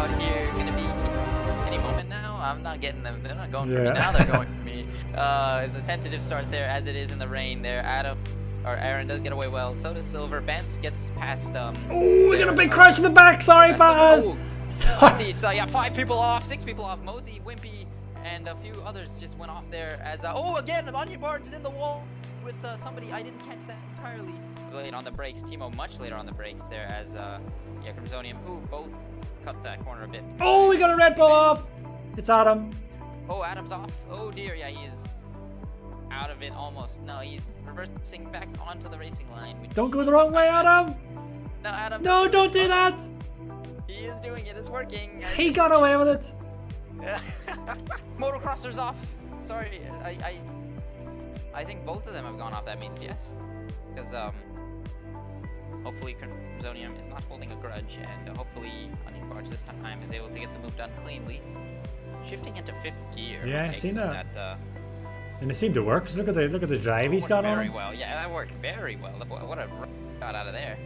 start here gonna be any moment now? I'm not getting them. They're not going for me now. They're going for me. It's a tentative start there, as it is in the rain there. Aaron does get away well. So does Silver. Vance gets past. Oh, we got a big crash in the back. Sorry, bad. I see. So yeah, 5 people off, 6 people off. Mosey, Wimpy, and a few others just went off there. As again, Onion Barge is in the wall with somebody. I didn't catch that entirely. Late on the brakes. Timo much later on the brakes there. As Crimsonium. Both cut that corner a bit. Oh, we got a Red Bull off. It's Adam. Oh, Adam's off. Oh dear, yeah, he is out of it almost. No, he's reversing back onto the racing line. Don't go the wrong way, Adam. No, Adam. No, don't do that. He is doing it. It's working. He got away with it. Motocrosser's off. Sorry, I think both of them have gone off. That means yes, because hopefully Crimsonium is not holding a grudge, and hopefully Onion Barge this time is able to get the move done cleanly. Shifting into 5th gear. Yeah, I've seen that. And it seemed to work. Look at the drive he's got on. Very well. Yeah, that worked very well. What a shot out of there.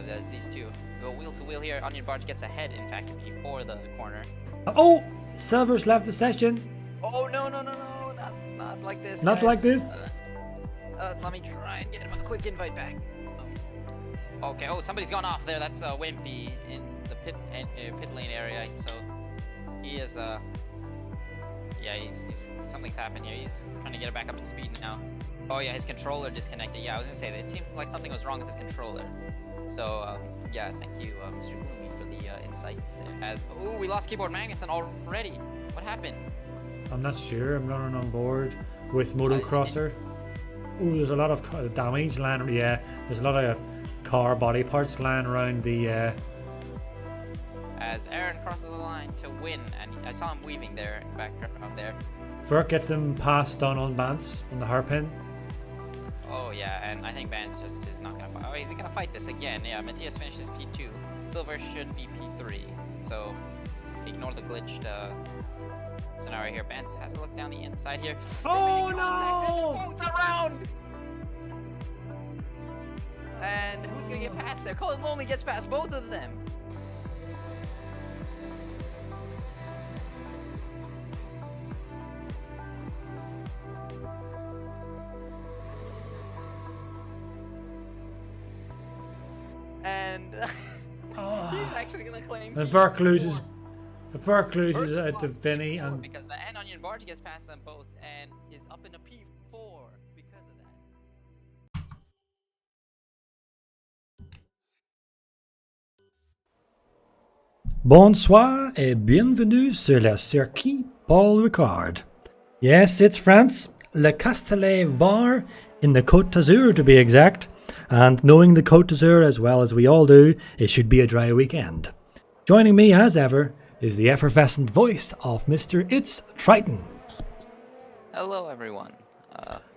There's these two go wheel to wheel here. Onion Barge gets ahead, in fact, before the corner. Oh, Silver's left the session. Oh no, not like this. Not guys. like this. Let me try and get him a quick invite back. Okay. Oh, somebody's gone off there. That's Wimpy in the pit lane area. So he is yeah, he's something's happened here. He's trying to get it back up to speed now. Oh yeah, his controller disconnected. Yeah, I was gonna say that it seemed like something was wrong with his controller. So yeah, thank you, Mr. Gloomy, for the insight there. We lost Keyboard Magnuson already. What happened? I'm not sure. I'm running on board with Motocrosser. Oh, there's a lot of damage lying. Yeah, there's a lot of car body parts lying around the. As Aaron crosses the line to win, and I saw him weaving there in the background there. Furk gets them passed on Vance on the hairpin. Oh yeah, and I think Vance just is not gonna fight. Oh, he's gonna fight this again. Yeah, Matthias finishes P2. Silver should be P3. So ignore the glitched scenario here. Vance has a look down the inside here. Oh no! Both around. And who's gonna get past there? Colin Lonely gets past both of them. And he's actually gonna claim. And Verk loses. Verk loses out to Vinny, and because the Onion Barge gets past them both and is up in a P4 because of that. Bonsoir et bienvenue sur le circuit Paul Ricard. Yes, it's France, Le Castellet Var in the Côte d'Azur to be exact. And knowing the Côte d'Azur as well as we all do, it should be a dry weekend. Joining me as ever is the effervescent voice of Mr. It's Triton. Hello everyone.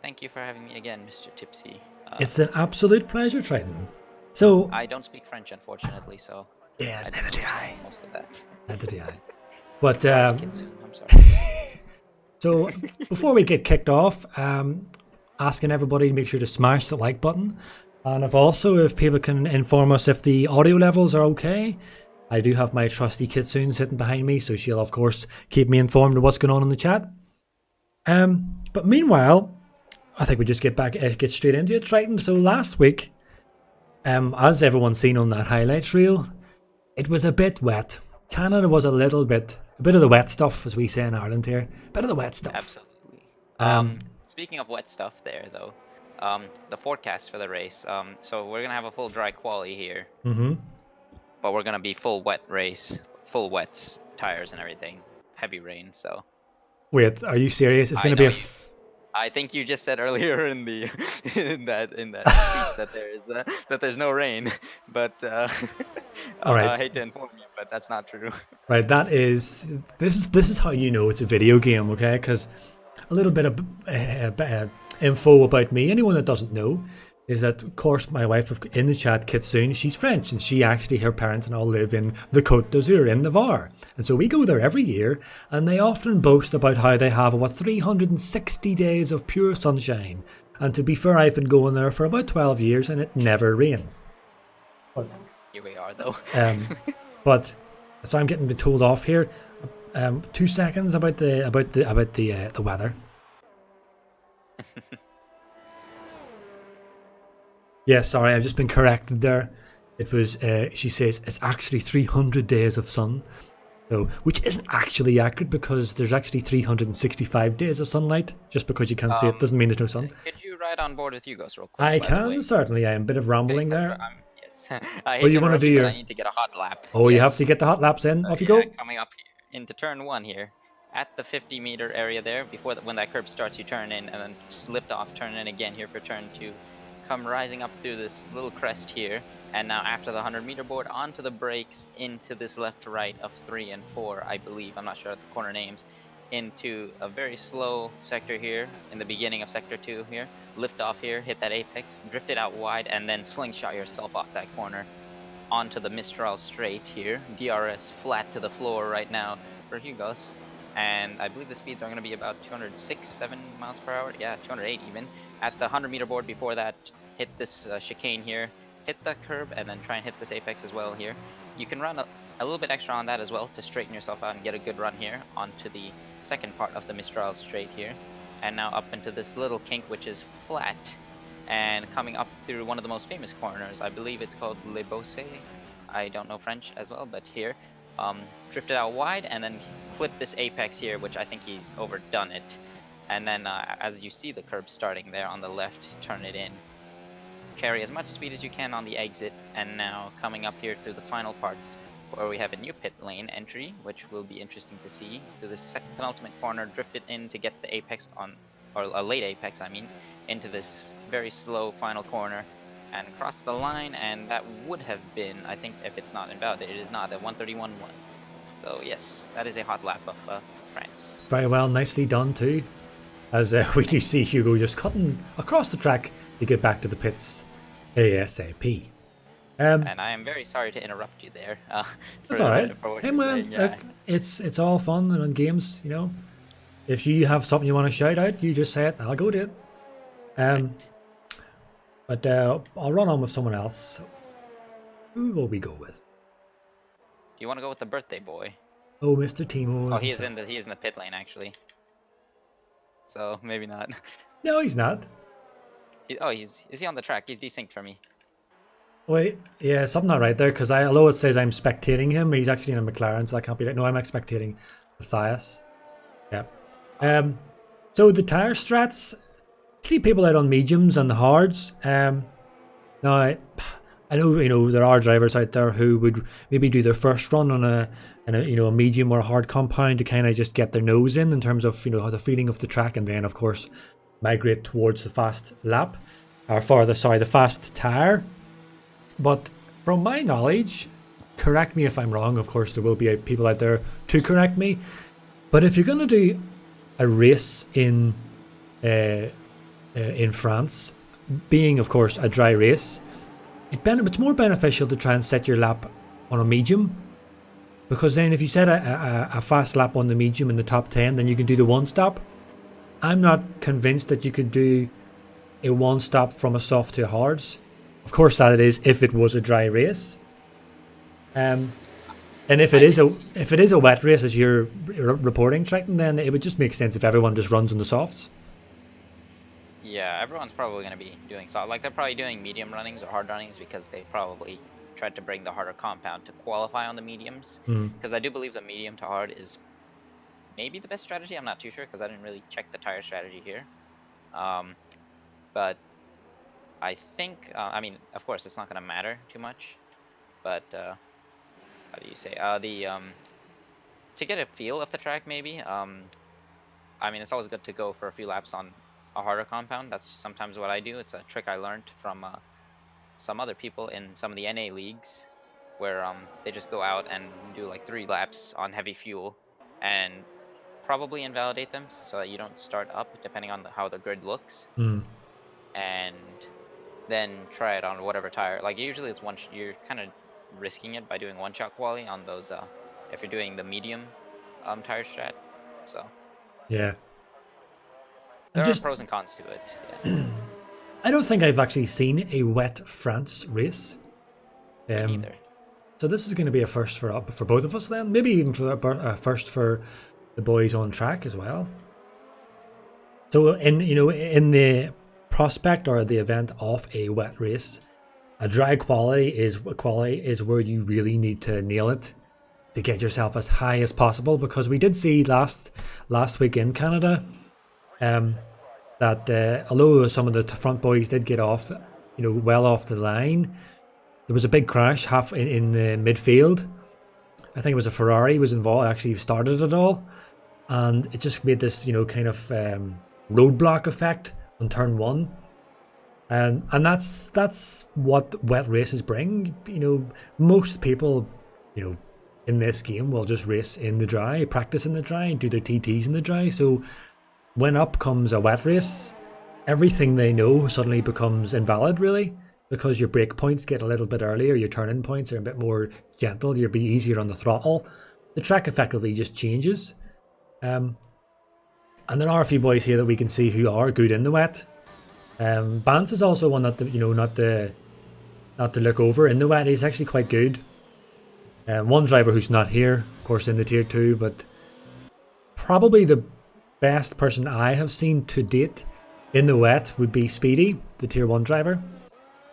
Thank you for having me again, Mr. Tipsy. It's an absolute pleasure, Triton. So I don't speak French, unfortunately, so yeah, neither do I. Most of that. Neither do I. But I'm sorry. So before we get kicked off, asking everybody to make sure to smash the like button. And if people can inform us if the audio levels are okay. I do have my trusty Kitsune sitting behind me, so she'll of course keep me informed of what's going on in the chat. But meanwhile, I think we just get straight into it, Triton. So last week, as everyone's seen on that highlights reel, it was a bit wet. Canada was a bit of the wet stuff, as we say in Ireland here. Bit of the wet stuff. Absolutely. Speaking of wet stuff there, though, the forecast for the race. So we're gonna have a full dry quali here, but we're gonna be full wet race, full wets, tires and everything, heavy rain. So. Wait, are you serious? It's gonna be I think you just said earlier in the in that speech that there's no rain, but all right. I hate to inform you, but that's not true. Right, this is how you know it's a video game, okay? Because a little bit of info about me. Anyone that doesn't know is that, of course, my wife in the chat, Kitsune, she's French, and her parents and all live in the Côte d'Azur in the Var. And so we go there every year, and they often boast about how they have 360 days of pure sunshine. And to be fair, I've been going there for about 12 years, and it never rains. Here we are, though. But So I'm getting told off here. 2 seconds about the weather. Yeah, sorry, I've just been corrected there. It was, she says, it's actually 300 days of sun. So, which isn't actually accurate because there's actually 365 days of sunlight. Just because you can't see it doesn't mean there's no sun. Could you ride on board with Hugos real quick? I by the way? can, certainly. I am a bit of rambling there. Yes. I Oh, hate you to want to interrupt do you, but your... I need to get a hot lap. Oh, you have Yes. to get the hot laps in. Off you Yeah, go. coming up here into turn 1 here. At the 50-meter area there, before when that curb starts, you turn in and then just lift off, turn in again here for turn 2. Come rising up through this little crest here, and now after the 100-meter board, onto the brakes, into this left-right of 3 and 4, I believe. I'm not sure of the corner names. Into a very slow sector here, in the beginning of sector 2 here. Lift off here, hit that apex, drift it out wide, and then slingshot yourself off that corner onto the Mistral straight here. DRS flat to the floor right now for Hugos. And I believe the speeds are going to be about 206, 7 miles per hour. Yeah, 208 even. At the 100-meter board before that, hit this chicane here, hit the curb, and then try and hit this apex as well here. You can run a little bit extra on that as well to straighten yourself out and get a good run here onto the second part of the Mistral straight here. And now up into this little kink, which is flat. And coming up through one of the most famous corners, I believe it's called Le Bosse. I don't know French as well, but here. Drifted out wide and then clip this apex here, which I think he's overdone it. And then as you see the curb starting there on the left, turn it in. Carry as much speed as you can on the exit, and now coming up here through the final parts where we have a new pit lane entry, which will be interesting to see. To the penultimate corner, drift it in to get the apex on, or a late apex I mean, into this very slow final corner and cross the line, and that would have been, I think if it's not invalidated, it is not, at 131.1. So yes, that is a hot lap of France. Very well, nicely done too. As we do see Hugo just cutting across the track to get back to the pits ASAP. And I am very sorry to interrupt you there. That's alright. Hey man, yeah. look, it's all fun and on games, you know. If you have something you want to shout out, you just say it, I'll go to it. But I'll run on with someone else. Who will we go with? Do you want to go with the birthday boy? Oh, Mr. Thimo. Oh, he is in the pit lane actually. So maybe not. No, he's not. Is he on the track? He's desynced for me. Wait, yeah, something not right there, because although it says I'm spectating him, he's actually in a McLaren, so I can't be right. No, I'm spectating Matthias. Yeah. So the tire strats, see people out on mediums and the hards. Now, I know, you know, there are drivers out there who would maybe do their first run on a medium or a hard compound to kind of just get their nose in terms of, you know, the feeling of the track, and then of course migrate towards the fast lap, or the fast tire. But from my knowledge, correct me if I'm wrong, of course there will be people out there to correct me, but if you're going to do a race in France, being of course a dry race, it's more beneficial to try and set your lap on a medium, because then if you set a fast lap on the medium in the top 10, then you can do the one stop. I'm not convinced that you could do a one stop from a soft to a hards. Of course that it is if it was a dry race. And if it is a wet race, as you're reporting, Triton, then it would just make sense if everyone just runs on the softs. Yeah, everyone's probably going to be doing soft. Like, they're probably doing medium runnings or hard runnings because they probably tried to bring the harder compound to qualify on the mediums. Because I do believe the medium to hard is maybe the best strategy. I'm not too sure because I didn't really check the tire strategy here. But I think, I mean, of course, it's not going to matter too much. But, how do you say? To get a feel of the track, maybe. I mean, it's always good to go for a few laps on a harder compound. That's sometimes what I do. It's a trick I learned from some other people in some of the NA leagues, where they just go out and do like 3 laps on heavy fuel and probably invalidate them so that you don't start up, depending on how the grid looks, and then try it on whatever tire. Like, usually it's you're kind of risking it by doing one-shot quali on those if you're doing the medium tire strat. So yeah, there are pros and cons to it. Yeah. I don't think I've actually seen a wet France race. Me neither. So this is going to be a first for both of us then. Maybe even for a first for the boys on track as well. So in the prospect or the event of a wet race, a dry quality is where you really need to nail it to get yourself as high as possible, because we did see last week in Canada that although some of the front boys did get off, well off the line, there was a big crash in the midfield. I think it was a Ferrari was involved, actually started it all, and it just made this kind of roadblock effect on turn one. And that's what wet races bring. Most people, in this game will just race in the dry, practice in the dry, do their TTs in the dry. So when up comes a wet race, everything they know suddenly becomes invalid, really, because your brake points get a little bit earlier, your turn-in points are a bit more gentle, you'll be easier on the throttle. The track effectively just changes. And there are a few boys here that we can see who are good in the wet. Bance is also one that not to look over in the wet. He's actually quite good. One driver who's not here, of course, in the tier 2, but probably the best person I have seen to date in the wet would be Speedy, the tier 1 driver.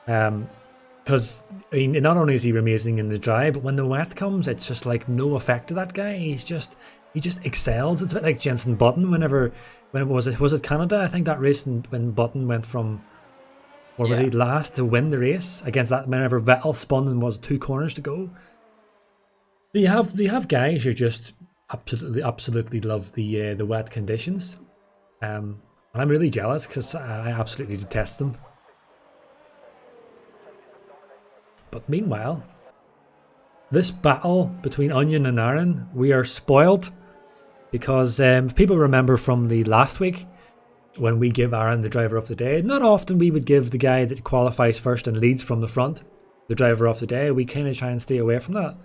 Because not only is he amazing in the dry, but when the wet comes, it's just like no effect to that guy. He just excels. It's a bit like Jenson Button when was it Canada? I think that race when Button went from, or was he last to win the race against that whenever Vettel spun and was 2 corners to go. So you have guys who just absolutely love the wet conditions, and I'm really jealous because I absolutely detest them. But meanwhile, this battle between Onion and Aaron, we are spoiled. Because if people remember from the last week, when we give Aaron the driver of the day, not often we would give the guy that qualifies first and leads from the front the driver of the day. We kind of try and stay away from that.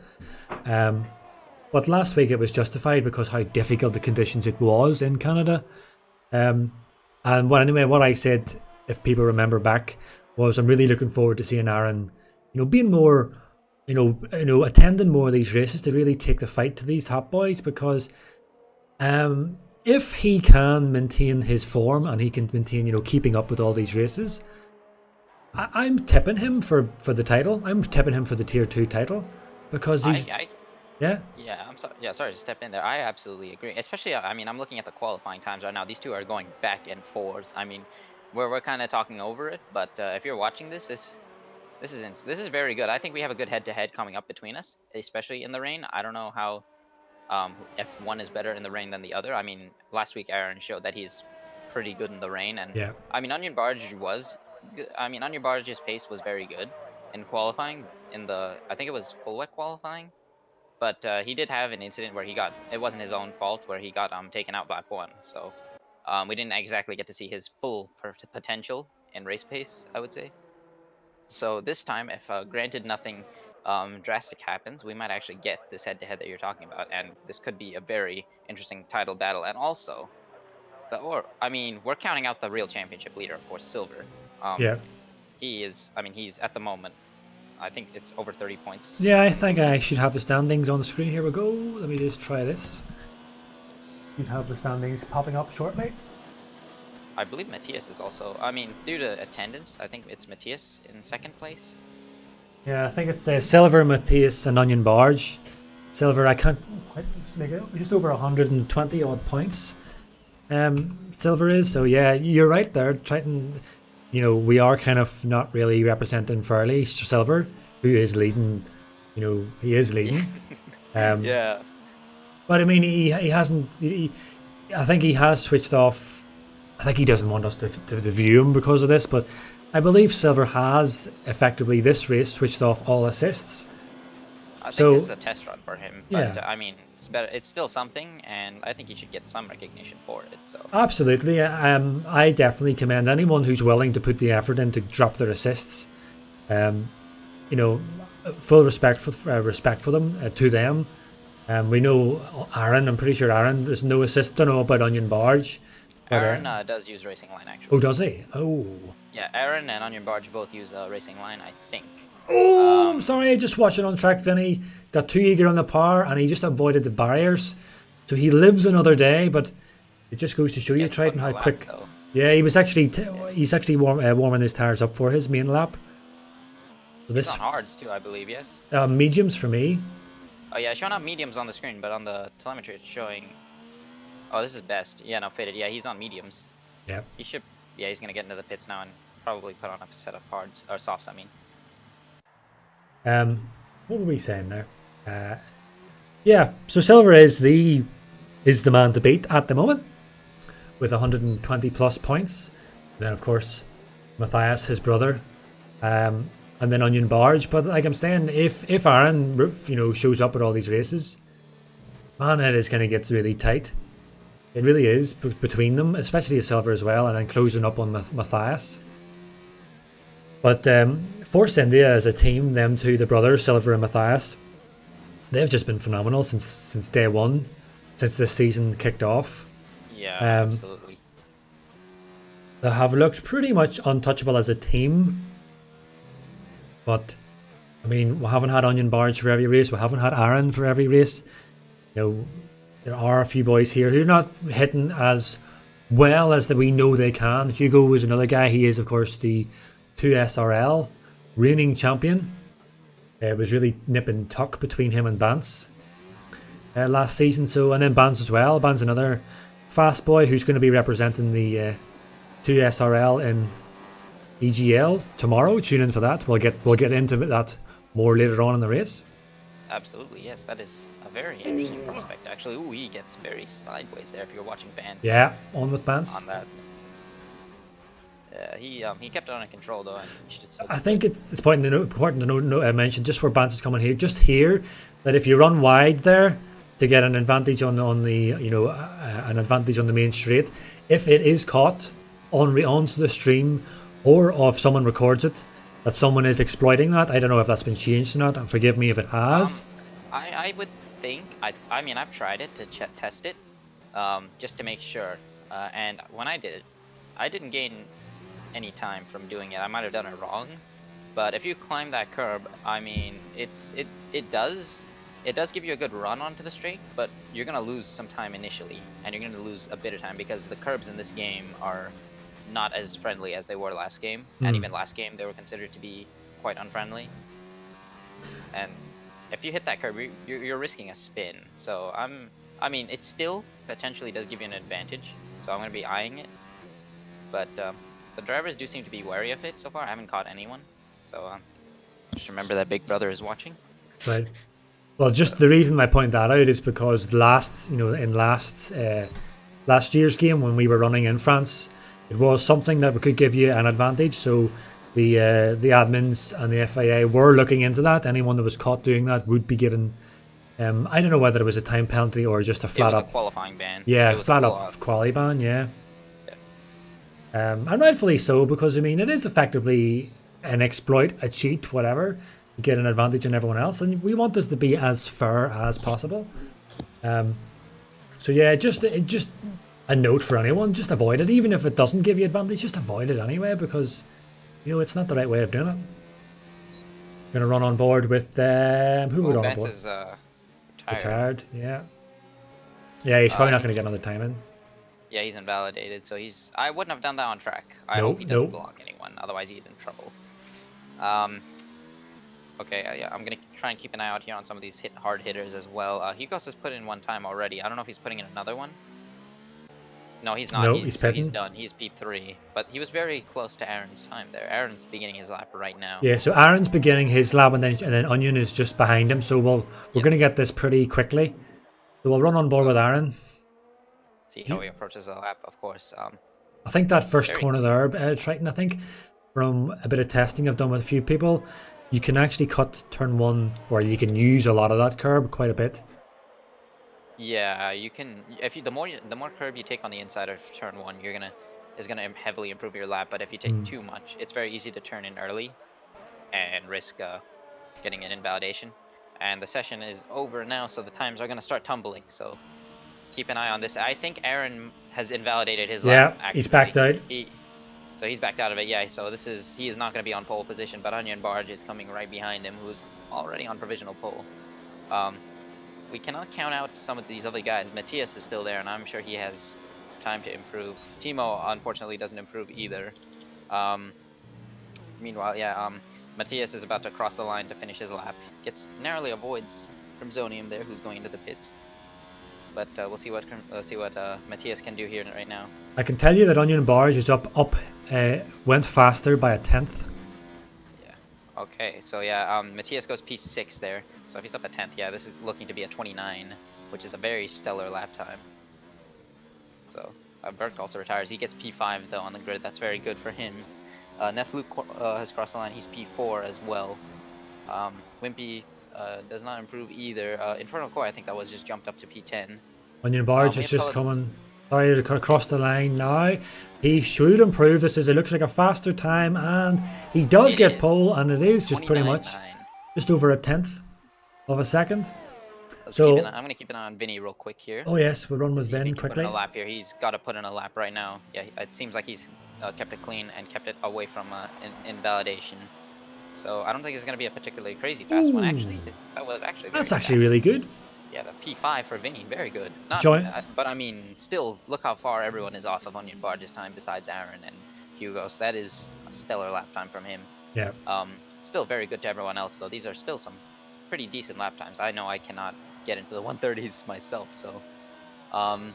But last week it was justified because how difficult the conditions it was in Canada. And what I said, if people remember back, was I'm really looking forward to seeing Aaron, being more, attending more of these races to really take the fight to these top boys, because if he can maintain his form and he can maintain, keeping up with all these races, I'm tipping him for the title. I'm tipping him for the tier 2 title because he's sorry to step in there. I absolutely agree. Especially, I'm looking at the qualifying times right now. These two are going back and forth. We're kind of talking over it, but if you're watching this is very good. I think we have a good head-to-head coming up between us, especially in the rain. I don't know how. If one is better in the rain than the other. Last week Aaron showed that he's pretty good in the rain, and Onion Barge's pace was very good in qualifying. I think it was full wet qualifying, but he did have an incident where it wasn't his own fault, where he got taken out lap 1. So we didn't exactly get to see his full potential in race pace, I would say. So this time, if granted nothing drastic happens, we might actually get this head-to-head that you're talking about, and this could be a very interesting title battle. And also, we're counting out the real championship leader, of course, Silver. He's at the moment, I think it's over 30 points. Yeah, I think I should have the standings on the screen. Here we go. Let me just try this. You'd have the standings popping up shortly. I believe Matthias is also, due to attendance, I think it's Matthias in 2nd place. Yeah, I think it's Silver, Matthias, and Onion Barge. Silver, I can't quite make it, just over 120 odd points. Silver is, so yeah, you're right there. Triton, we are kind of not really representing fairly Silver, who is leading. He is leading. Yeah. But he hasn't. I think he has switched off. I think he doesn't want us to view him because of this, but I believe Silver has effectively this race switched off all assists. I think this is a test run for him, but yeah. It's better. It's still something, and I think he should get some recognition for it. So absolutely, I definitely commend anyone who's willing to put the effort in to drop their assists. Full respect for them to them. We know Aaron. I'm pretty sure Aaron. There's no assist. Don't know about Onion Barge. Aaron does use Racing Line, actually. Oh, does he? Oh. Yeah, Aaron and Onion Barge both use Racing Line, I think. Oh, I'm sorry. I just watched it on track. Vinny got too eager on the power, and he just avoided the barriers. So he lives another day, but it just goes to show He you, hasn't put Triton, in a how lap quick. though. Yeah, he's actually warming his tires up for his main lap. So He's this on hards too, I believe. Yes. mediums for me. Oh yeah, it's showing up mediums on the screen, but on the telemetry it's showing. Oh, this is best. Yeah, no, fitted. Yeah, he's on mediums. Yeah. He should. Yeah, he's gonna get into the pits now and probably put on a set of hards or softs. I mean. What were we saying there? Yeah. So Silver is the man to beat at the moment with 120 plus points. Then of course Matthias, his brother, and then Onion Barge. But like I'm saying, if Aaron, shows up at all these races, man, it is going to get really tight. It really is between them, especially a Silver as well, and then closing up on Matthias. But Force India as a team, them two, the brothers, Silver and Matthias, they've just been phenomenal since day one, since this season kicked off. Yeah, absolutely. They have looked pretty much untouchable as a team. But, I mean, we haven't had Onion Barge for every race. We haven't had Aaron for every race. There are a few boys here who are not hitting as well as we know they can. Hugo is another guy. He is, of course, the 2SRL reigning champion. It was really nip and tuck between him and Bance last season. And then Bance as well. Bance another fast boy who's going to be representing the 2SRL in EGL tomorrow. Tune in for that. We'll get into that more later on in the race. Absolutely, yes. That is a very interesting prospect, actually. Ooh, he gets very sideways there if you're watching Bance. Yeah, on with Bance. On that. He kept it under control though. And he should still I think it's important to mention just where Bance is coming here. Just here that if you run wide there to get an advantage on the an advantage on the main straight, if it is caught onto the stream, or if someone records it, that someone is exploiting that. I don't know if that's been changed or not, and forgive me if it has. I would think, I mean, I've tried it to test it, just to make sure, and when I did it, I didn't gain any time from doing it. I might have done it wrong, but if you climb that curb, I mean, it does give you a good run onto the straight, but you're gonna lose some time initially, and you're gonna lose a bit of time because the curbs in this game are not as friendly as they were last game, and even last game they were considered to be quite unfriendly. And if you hit that curb, you're risking a spin. So I mean, it still potentially does give you an advantage. So I'm gonna be eyeing it, but the drivers do seem to be wary of it so far. I haven't caught anyone, so just remember that Big Brother is watching. Right. Well, just the reason I point that out is because last year's game when we were running in France, it was something that could give you an advantage. So the admins and the FIA were looking into that. Anyone that was caught doing that would be given. I don't know whether it was a time penalty or just a flat up. It was a qualifying ban. Yeah, flat up quali ban. Yeah. And rightfully so, because I mean it is effectively an exploit, a cheat, whatever. You get an advantage on everyone else, and we want this to be as fair as possible. So yeah, just a note for anyone: just avoid it, even if it doesn't give you advantage. Just avoid it anyway, because it's not the right way of doing it. I'm gonna run on board with who would run on board? Is retired. Yeah. He's probably not gonna get another time in. Yeah, he's invalidated, so I wouldn't have done that on track. I hope he doesn't block anyone, otherwise he's in trouble. Okay, yeah, I'm gonna try and keep an eye out here on some of these hard hitters as well. Hugos has put in one time already. I don't know if he's putting in another one. No, he's not. No, he's done. He's P3, but he was very close to Aaron's time there. Aaron's beginning his lap right now. Yeah, so Aaron's beginning his lap, and then Onion is just behind him. So we're gonna get this pretty quickly. So we'll run on board with Aaron. See how he approaches the lap, of course. I think that first corner there, Triton, I think from a bit of testing I've done with a few people, you can actually cut turn one, or you can use a lot of that curb quite a bit. Yeah, you can. The more curb you take on the inside of turn one, is gonna heavily improve your lap. But if you take too much, it's very easy to turn in early, and risk getting an invalidation. And the session is over now, so the times are gonna start tumbling. So keep an eye on this. I think Aaron has invalidated his lap. Yeah, he's backed out. So he's backed out of it. Yeah. So he is not going to be on pole position, but Onion Barge is coming right behind him, who's already on provisional pole. We cannot count out some of these other guys. Matthias is still there, and I'm sure he has time to improve. Thimo unfortunately doesn't improve either. Meanwhile, yeah, Matthias is about to cross the line to finish his lap. Narrowly avoids Crimsonium there, who's going to the pits. But we'll see what Matthias can do here right now. I can tell you that Onion Barge is went faster by a tenth. Yeah. Okay, so yeah, Matthias goes P6 there. So if he's up a 10th, yeah, this is looking to be a 29, which is a very stellar lap time. So Bert also retires. He gets P5 though on the grid. That's very good for him. Nefluke has crossed the line. He's P4 as well. Wimpy does not improve either. Infernal Core, I think that was just jumped up to P10. Onion Barge is just coming. Sorry to cut across the line now. He should improve this as it looks like a faster time, and he does get pole, and it is just pretty much just over a tenth of a second. I'm going to keep an eye on Vinny real quick here. Oh yes, we'll run with Vin quickly. Put in a lap here. He's got to put in a lap right now. Yeah, it seems like he's kept it clean and kept it away from invalidation. So I don't think it's going to be a particularly crazy fast one. Actually, that's actually really good. Yeah, the P5 for Vinny, very good. But I mean, still, look how far everyone is off of Onion Barge's time besides Aaron and Hugo. So that is a stellar lap time from him. Yeah. Still very good to everyone else, though. These are still some pretty decent lap times. I know I cannot get into the 130s myself, so I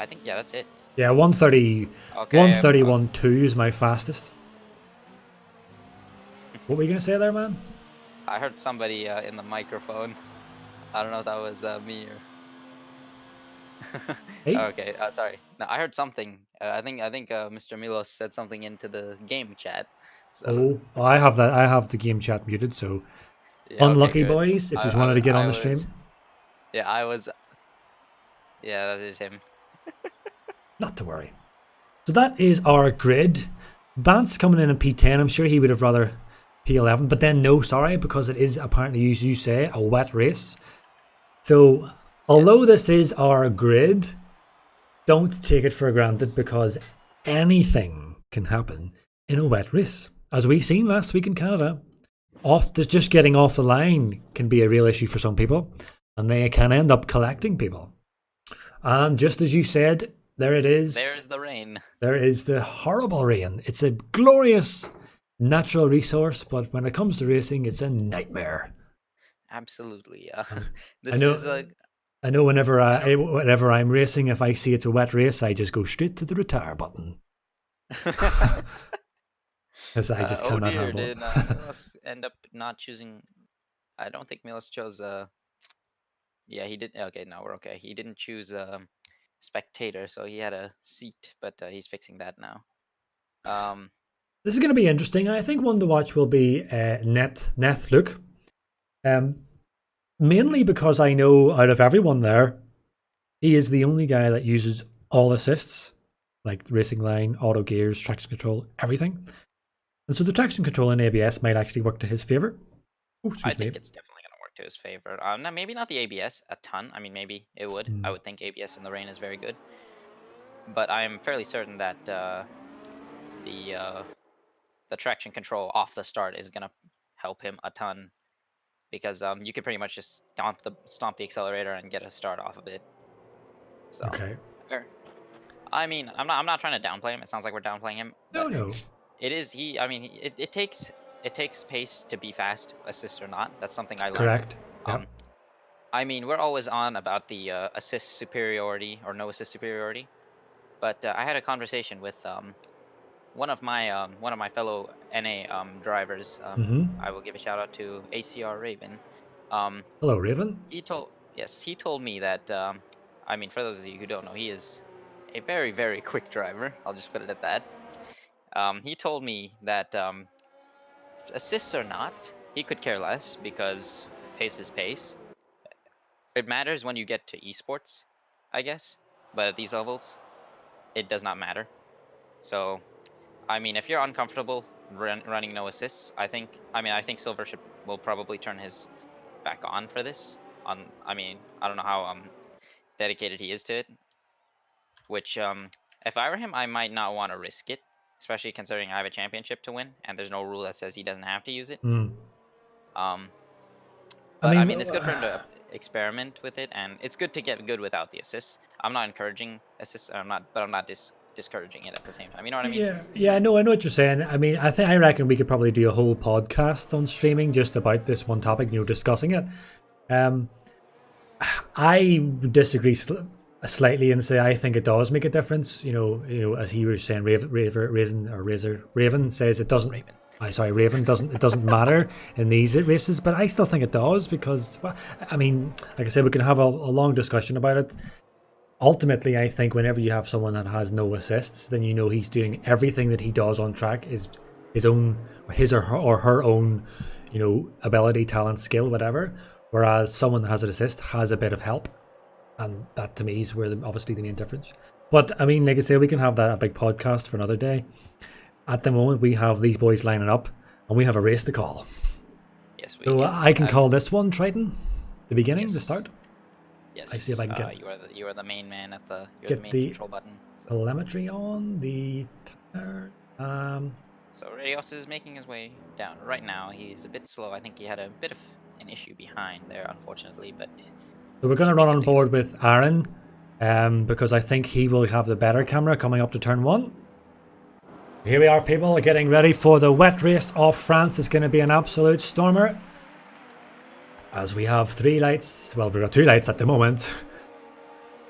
think, yeah, that's it. Yeah, 130, okay, 131.2 is my fastest. What were you going to say there, man? I heard somebody in the microphone. I don't know if that was me or... Hey? Okay, sorry. No, I heard something. I think Mr. Milos said something into the game chat. So. Oh, I have that. I have the game chat muted, so yeah, unlucky okay, boys if you just wanted to get on the stream. Yeah, yeah, that is him. Not to worry. So that is our grid. Bant's coming in P10. I'm sure he would have rather P11, but then no, sorry, because it is apparently, as you say, a wet race. So, although this is our grid, don't take it for granted because anything can happen in a wet race. As we seen last week in Canada, just getting off the line can be a real issue for some people, and they can end up collecting people. And just as you said, there it is. There's the rain. There is the horrible rain. It's a glorious natural resource, but when it comes to racing, it's a nightmare. Absolutely, I know. Whenever I'm racing, if I see it's a wet race, I just go straight to the retire button. Because I just cannot handle it. Did Milos end up not choosing? I don't think Milos chose. Yeah, he did. Okay, no, we're okay. He didn't choose spectator, so he had a seat, but he's fixing that now. This is going to be interesting. I think one to watch will be Nethluke. Mainly because I know out of everyone there, he is the only guy that uses all assists, like racing line, auto gears, traction control, everything. And so the traction control in ABS might actually work to his favor. I think it's definitely going to work to his favor. No, maybe not the ABS a ton. I mean, maybe it would. I would think ABS in the rain is very good. But I'm fairly certain that the traction control off the start is going to help him a ton. Because you can pretty much just stomp the accelerator and get a start off of it. So, okay. I mean, I'm not trying to downplay him. It sounds like we're downplaying him. No. It is I mean, it takes pace to be fast, assist or not. That's something I learned. Correct. Yep. I mean, we're always on about the assist superiority or no assist superiority, but I had a conversation with one of my fellow NA drivers. I will give a shout out to ACR Raven. Hello, Raven. He told me that I mean, for those of you who don't know, he is a very, very quick driver. I'll just put it at that. He told me that assists or not, he could care less because pace is pace. It matters when you get to esports, I guess, but at these levels, it does not matter. So, I mean, if you're uncomfortable running no assists, I think Silver will probably turn his back on for this. I mean, I don't know how dedicated he is to it. Which, if I were him, I might not want to risk it. especially considering I have a championship to win, and there's no rule that says he doesn't have to use it. Mm. Um, I but I mean, mean, it's good for him to experiment with it, and it's good to get good without the assists. I'm not encouraging assists, I'm not discouraging it at the same time. You know what I mean? yeah, I know what you're saying. I mean, I reckon we could probably do a whole podcast on streaming just about this one topic, discussing it. I disagree slightly and say I think it does make a difference. As he was saying, Raven says it doesn't. Raven. Raven doesn't. It doesn't matter in these races, but I still think it does because, well, I mean, like I said, we can have a long discussion about it. Ultimately, I think whenever you have someone that has no assists, then he's doing everything that he does on track is his own, his or her own, ability, talent, skill, whatever. Whereas someone that has an assist has a bit of help, and that to me is where obviously the main difference. But I mean, like I say, we can have that a big podcast for another day. At the moment, we have these boys lining up, and we have a race to call. Yes, we so do. I can call this one Triton, the beginning, the start. Yes. I see if I can get. You are the main man at the. You're Get the main the control button. So. Telemetry on the. So Radios is making his way down right now. He's a bit slow. I think he had a bit of an issue behind there, unfortunately. But so we're going to run on board with Aaron, because I think he will have the better camera coming up to turn 1. Here we are, people, getting ready for the wet race of France. It's going to be an absolute stormer. As we have 3 lights. Well, we've got 2 lights at the moment.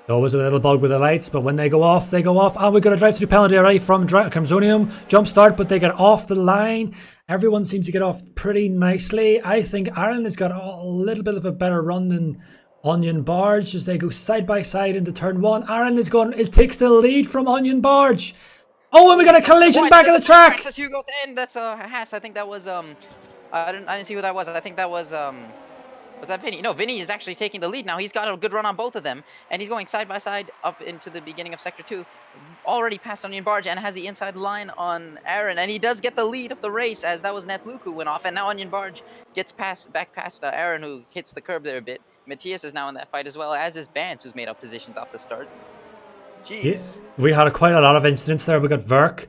Always a little bug with the lights, but when they go off, they go off. And we've got a drive-through penalty already from Crimsonium. Jump start, but they get off the line. Everyone seems to get off pretty nicely. I think Aaron has got a little bit of a better run than Onion Barge as they go side by side into turn 1. Aaron is going. It takes the lead from Onion Barge. Oh, and we got a collision back of the track. That's Hugo's end. That's Haas. I think that was I didn't see who that was. I think that was that Vinny? No, Vinny is actually taking the lead now. He's got a good run on both of them, and he's going side by side up into the beginning of Sector 2. Already passed Onion Barge and has the inside line on Aaron, and he does get the lead of the race as that was Netluke who went off, and now Onion Barge gets back past Aaron, who hits the curb there a bit. Matthias is now in that fight as well, as is Bance, who's made up positions off the start. Jeez. Yeah, we had quite a lot of incidents there. We got Verk.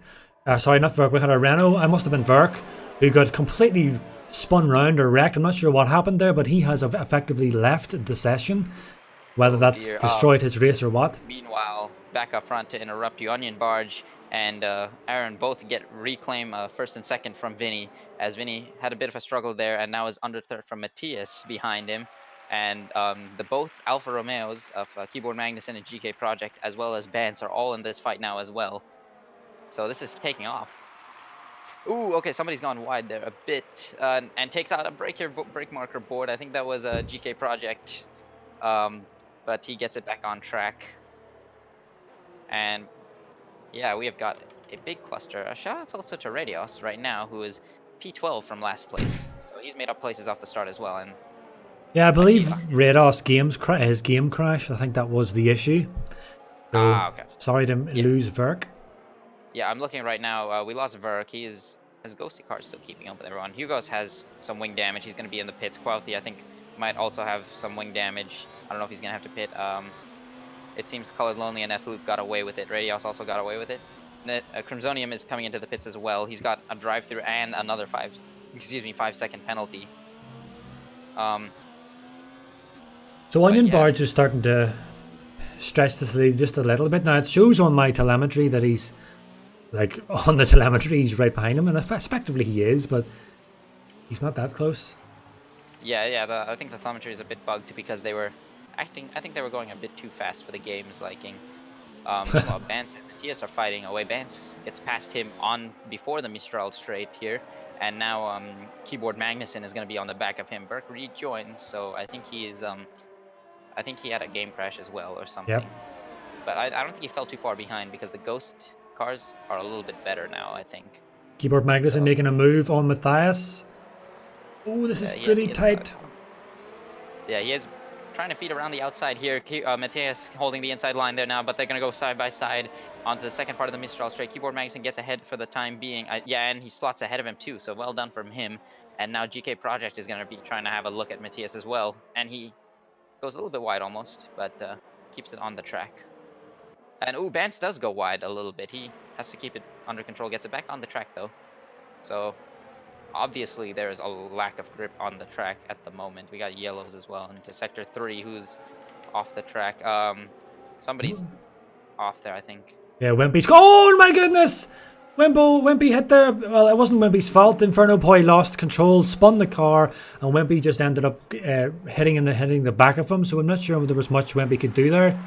Sorry, not Verk. We had a Renault. I must have been Verk, who got completely spun round or wrecked. I'm not sure what happened there, but he has effectively left the session. Whether that's destroyed his race or what. Meanwhile, back up front to interrupt you, Onion Barge and Aaron both reclaim first and second from Vinny, as Vinny had a bit of a struggle there and now is under third from Matthias behind him. And the both Alfa Romeos of Keyboard Magnuson and GK Project, as well as Bance, are all in this fight now as well. So this is taking off. Ooh, okay, somebody's gone wide there a bit, and takes out a brake marker board. I think that was a GK Project, but he gets it back on track. And yeah, we have got a big cluster. A shout out also to Radios right now, who is P12 from last place. So he's made up places off the start as well. And yeah, I believe Radios his game crashed. I think that was the issue. So, okay. Sorry to lose Verk. Yeah, I'm looking right now. We lost Verk. His ghosty car is still keeping up with everyone. Hugo's has some wing damage. He's going to be in the pits. Quality, I think, might also have some wing damage. I don't know if he's going to have to pit. It seems Colored Lonely and Ethloop got away with it. Radios also got away with it. Crimsonium is coming into the pits as well. He's got a drive-through and another 5-second penalty. So Onion Barge is starting to stretch this lead just a little bit. Now it shows on my telemetry that he's on the telemetry he's right behind him, and effectively he is, but he's not that close. Yeah. I think the telemetry is a bit bugged because they were I think they were going a bit too fast for the game's liking. While Bance and Matthias are fighting away. Bance gets past him on before the Mistral straight here, and now Keyboard Magnuson is going to be on the back of him. Burke rejoins, so I think he is I think he had a game crash as well or something. Yep. But I don't think he fell too far behind because the Ghost cars are a little bit better now, I think. Keyboard Magnuson making a move on Matthias. Oh, this is really tight. Yeah, he is trying to feed around the outside here. Matthias holding the inside line there now, but they're going to go side by side onto the second part of the Mistral straight. Keyboard Magnuson gets ahead for the time being. Yeah, and he slots ahead of him too, so well done from him. And now GK Project is going to be trying to have a look at Matthias as well. And he goes a little bit wide almost, but keeps it on the track. And ooh, Bance does go wide a little bit. He has to keep it under control. Gets it back on the track though. So obviously there is a lack of grip on the track at the moment. We got yellows as well into sector 3, who's off the track. Somebody's off there, I think. Yeah, Wimpy's. Oh my goodness! Wimpy hit there. Well, it wasn't Wimpy's fault. Inferno Boy lost control, spun the car, and Wimpy just ended up hitting the back of him. So I'm not sure if there was much Wimpy could do there.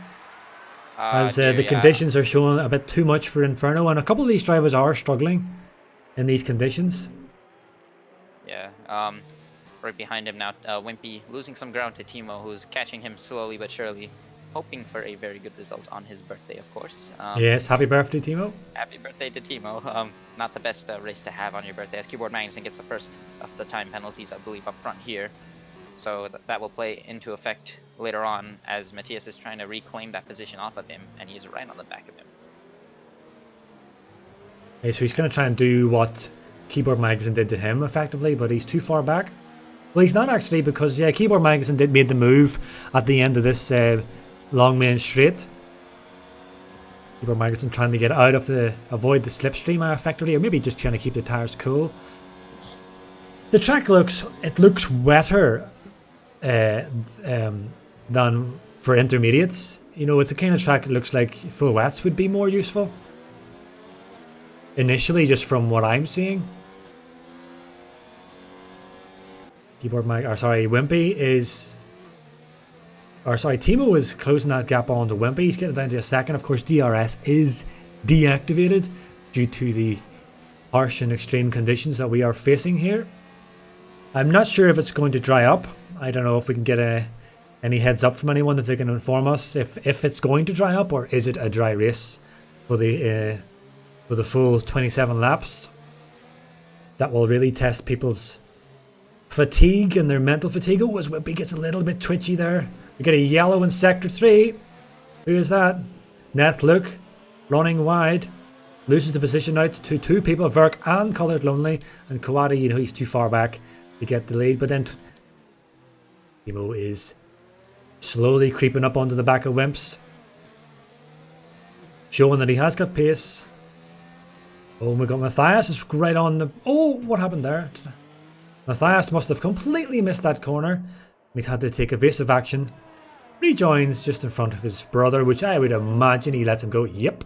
As the conditions are showing a bit too much for Inferno, and a couple of these drivers are struggling in these conditions. Yeah, right behind him now, Wimpy losing some ground to Thimo, who's catching him slowly but surely, hoping for a very good result on his birthday, of course. Yes, happy birthday, Thimo. Happy birthday to Thimo. Not the best race to have on your birthday, as Keyboard Magnuson gets the first of the time penalties, I believe, up front here. So that will play into effect later on, as Matthias is trying to reclaim that position off of him, and he's right on the back of him. Okay, so he's going to try and do what Keyboard Magnuson did to him, effectively, but he's too far back. Well, he's not actually, because, yeah, Keyboard Magnuson did made the move at the end of this long main straight. Keyboard Magnuson trying to get out of avoid the slipstream, effectively, or maybe just trying to keep the tires cool. The track looks wetter than for intermediates. You know, it's a kind of track that looks like full wets would be more useful. Initially, just from what I'm seeing. Wimpy is... Thimo is closing that gap onto Wimpy. He's getting down to a second. Of course, DRS is deactivated due to the harsh and extreme conditions that we are facing here. I'm not sure if it's going to dry up. I don't know if we can get any heads up from anyone, if they can inform us if it's going to dry up, or is it a dry race for the full 27 laps. That will really test people's fatigue and their mental fatigue. Oh, as Wimpy gets a little bit twitchy there. We get a yellow in sector 3. Who is that? Neth Luke running wide. Loses the position out to two people, Verk and Coloured Lonely. And Kawadi, you know, he's too far back to get the lead. But then Thimo is slowly creeping up onto the back of Wimps, showing that he has got pace. Oh, we got Matthias is right on the... Oh, what happened there? Matthias must have completely missed that corner. He's had to take evasive action. Rejoins just in front of his brother, which I would imagine he lets him go. Yep.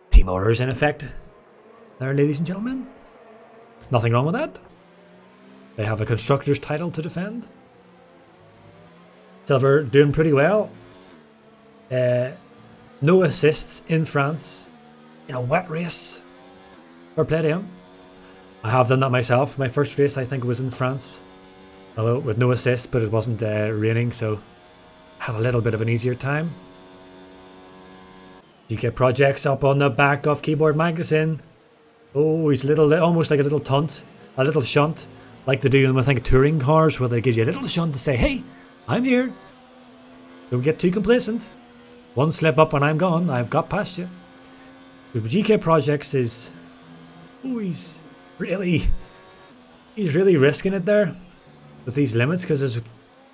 Team orders in effect. There, ladies and gentlemen. Nothing wrong with that. They have a constructor's title to defend. Silver doing pretty well. No assists in France in a wet race. Fair play to him. I have done that myself. My first race, I think, was in France. Although with no assists, but it wasn't raining, so had a little bit of an easier time. GK Projects up on the back of Keyboard Magnuson. Oh, he's almost like a little tunt, a little shunt, like they do in, I think, touring cars, where they give you a little shunt to say, "Hey, I'm here. Don't get too complacent. One slip up and I'm gone. I've got past you." But GK Projects is... Oh, he's really risking it there with these limits, because as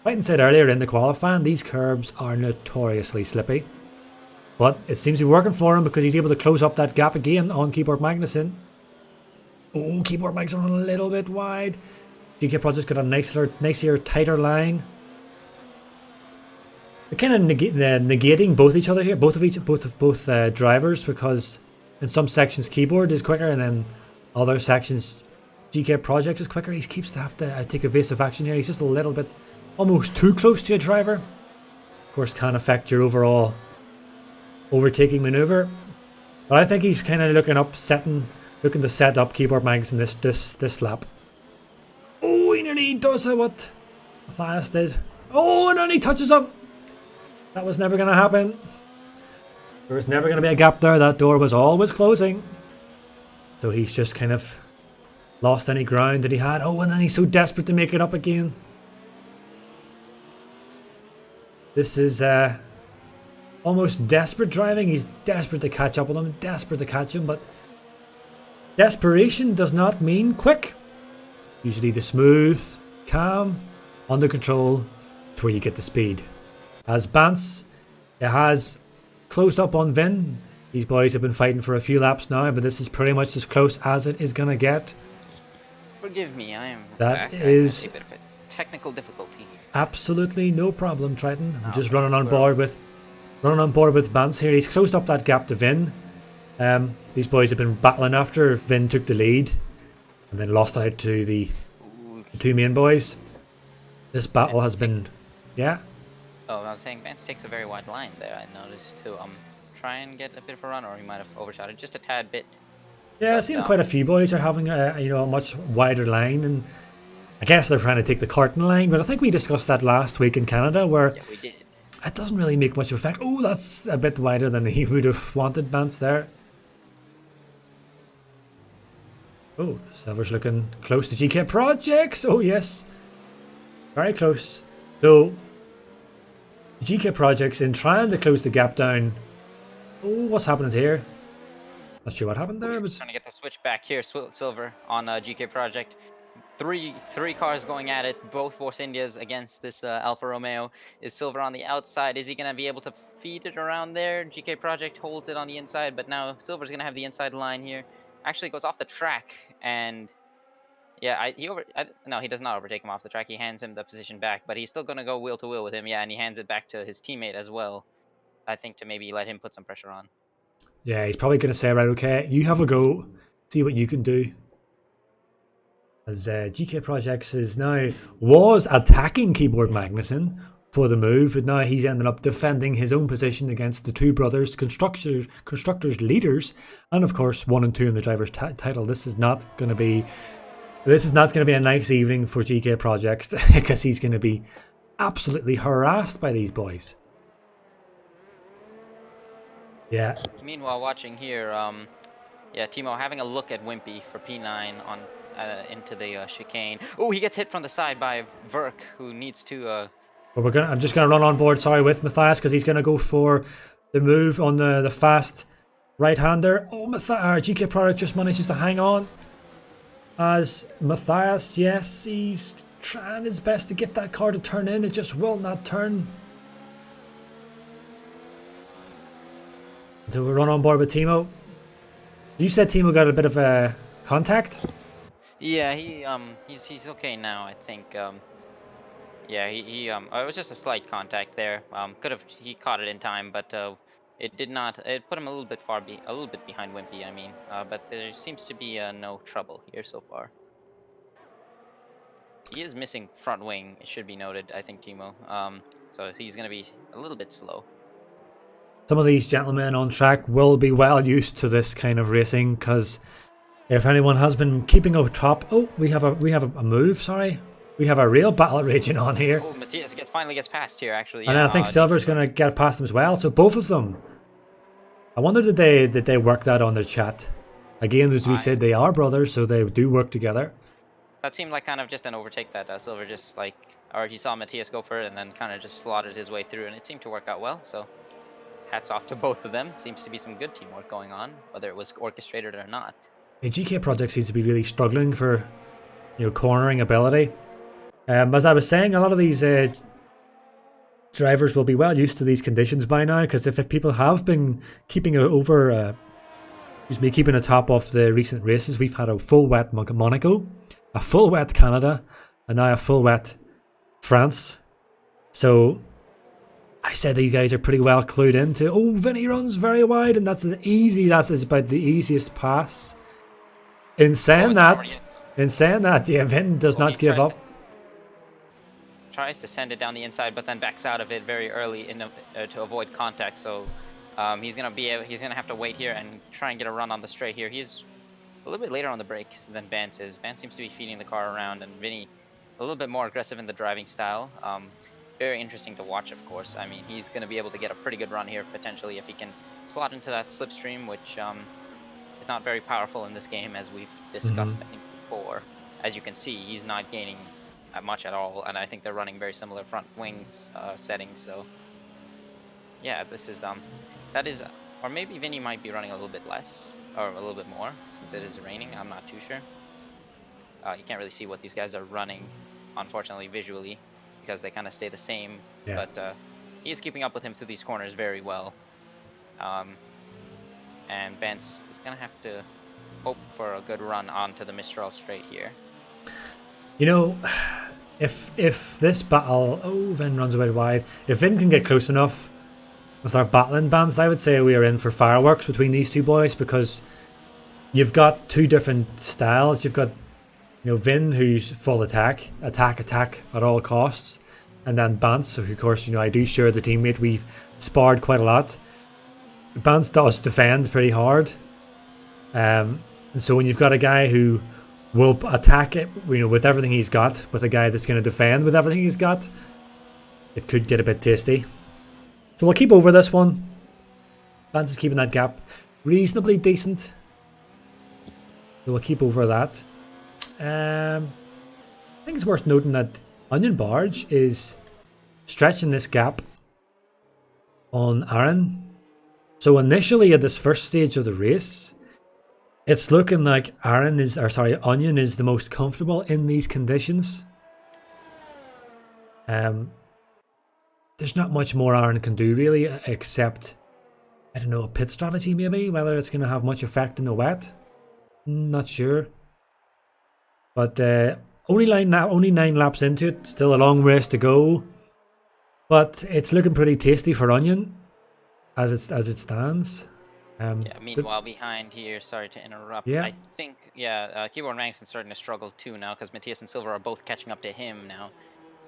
Triton said earlier in the qualifying, these curbs are notoriously slippy. But it seems to be working for him, because he's able to close up that gap again on Keyboard Magnuson. Oh, Keyboard Magnuson a little bit wide. GK Project's got a nicer, tighter line. They're kind of negating both each other here, both drivers, because in some sections Keyboard is quicker, and then other sections GK Project is quicker. He keeps to have to take evasive action here. He's just a little bit, almost too close to a driver. Of course, can affect your overall overtaking maneuver. But I think he's kind of looking to set up Keyboard Magnuson this lap. Oh, he nearly does what Matthias did. Oh, and then he touches up. That was never going to happen. There was never going to be a gap there. That door was always closing. So he's just kind of lost any ground that he had. Oh, and then he's so desperate to make it up again. This is almost desperate driving. He's desperate to catch up with him. Desperate to catch him. But desperation does not mean quick. Usually the smooth, calm, under control, to where you get the speed. As Bance, it has closed up on Vin. These boys have been fighting for a few laps now, but this is pretty much as close as it is going to get. Forgive me, I am That back. I is had a bit of a technical difficulty. absolutely no problem, Triton. I'm just Okay, running on board with Vance here. He's closed up that gap to Vin. These boys have been battling after Vin took the lead and then lost out to the two main boys. This battle has been, yeah. Oh, I was saying Vance takes a very wide line there. I noticed to try and get a bit of a run, or he might have overshot it just a tad bit. Yeah, I've seen quite a few boys are having a much wider line, and I guess they're trying to take the carton line. But I think we discussed that last week in Canada, where yeah, we did. It doesn't really make much of effect. Oh, that's a bit wider than he would have wanted. Vance there. Oh, Silver's looking close to GK Projects. Oh yes, very close. So GK Projects in trying to close the gap down. Oh, what's happening here? Not sure what happened there. But Trying to get the switch back here, Silver on GK Project. Three cars going at it, both Force Indias against this Alfa Romeo. Is Silver on the outside? Is he going to be able to feed it around there? GK Project holds it on the inside, but now Silver's going to have the inside line here. Actually goes off the track, and yeah, no, he does not overtake him off the track. He hands him the position back, but he's still going to go wheel to wheel with him. Yeah, and he hands it back to his teammate as well. I think to maybe let him put some pressure on. yeah, he's probably going to say, right, okay, you have a go, see what you can do. As GK Projects was attacking Keyboard Magnussen for the move, but now he's ended up defending his own position against the two brothers, constructors leaders, and of course 1 and 2 in the driver's title. This is not going to be a nice evening for GK Projects because he's going to be absolutely harassed by these boys. Yeah. Meanwhile, watching here, yeah, Thimo having a look at Wimpy for P9 on into the chicane. Oh, he gets hit from the side by Verk, who needs to. But I'm just gonna run on board. Sorry, with Matthias because he's gonna go for the move on the fast right-hander. Oh, GK Product just manages to hang on. As Matthias, yes, he's trying his best to get that car to turn in. It just will not turn. Until we run on board with Thimo. You said Thimo got a bit of a contact? Yeah, he's okay now, I think. Yeah, it was just a slight contact there. He caught it in time, but it did not. It put him a little bit behind Wimpy. I mean, but there seems to be no trouble here so far. He is missing front wing. It should be noted, I think, Thimo. So he's gonna be a little bit slow. Some of these gentlemen on track will be well used to this kind of racing because if anyone has been keeping up top, oh, we have a move. Sorry, we have a real battle raging on here. Oh, Matthias finally gets past here. Actually, yeah, and I think Silver's gonna get past them as well. So both of them. I wonder did they work that on their chat? Again, as we said, they are brothers, so they do work together. That seemed like kind of just an overtake that Silver just like, or he saw Matthias go for it and then kind of just slotted his way through, and it seemed to work out well. So. Hats off to both of them. Seems to be some good teamwork going on, whether it was orchestrated or not. The GK Project seems to be really struggling for, cornering ability. As I was saying, a lot of these drivers will be well used to these conditions by now, because if people have been keeping keeping atop of the recent races, we've had a full wet Monaco, a full wet Canada, and now a full wet France. So. I said these guys are pretty well clued into. Oh, Vinny runs very wide, and that is about the easiest pass. In saying that, yeah, Vin does not give up. Tries to send it down the inside, but then backs out of it very early to avoid contact. So he's gonna have to wait here and try and get a run on the straight here. He's a little bit later on the brakes than Vance is. Vance seems to be feeding the car around, and Vinny a little bit more aggressive in the driving style. Very interesting to watch, of course. I mean, he's going to be able to get a pretty good run here, potentially, if he can slot into that slipstream, which is not very powerful in this game, as we've discussed, I think, before. As you can see, he's not gaining much at all, and I think they're running very similar front wings settings, so... Yeah, this is, or maybe Vinny might be running a little bit less, or a little bit more, since it is raining, I'm not too sure. You can't really see what these guys are running, unfortunately, visually. Because they kind of stay the same, but he is keeping up with him through these corners very well. And Benz is gonna have to hope for a good run onto the Mistral straight here. You know, if this battle, oh, Vin runs a bit wide. If Vin can get close enough with our battling bands, I would say we are in for fireworks between these two boys, because you've got two different styles. You've got, you know, Vin, who's full attack at all costs, and then Bance, who of course, you know, I do share the teammate. We've sparred quite a lot. Bance does defend pretty hard, and so when you've got a guy who will attack it, you know, with everything he's got, with a guy that's going to defend with everything he's got, it could get a bit tasty. So we'll keep over this one. Bance is keeping that gap reasonably decent, so we'll keep over that. I think it's worth noting that Onion Barge is stretching this gap on Aaron. So initially at this first stage of the race, it's looking like Onion is the most comfortable in these conditions. There's not much more Aaron can do really, except, I don't know, a pit strategy maybe, whether it's going to have much effect in the wet. Not sure. But only 9 laps into it, still a long race to go. But it's looking pretty tasty for Onion as it stands. Meanwhile, behind here, sorry to interrupt. Yeah. I think, Keyboard Magnusson's starting to struggle too now, because Matthias and Silver are both catching up to him now,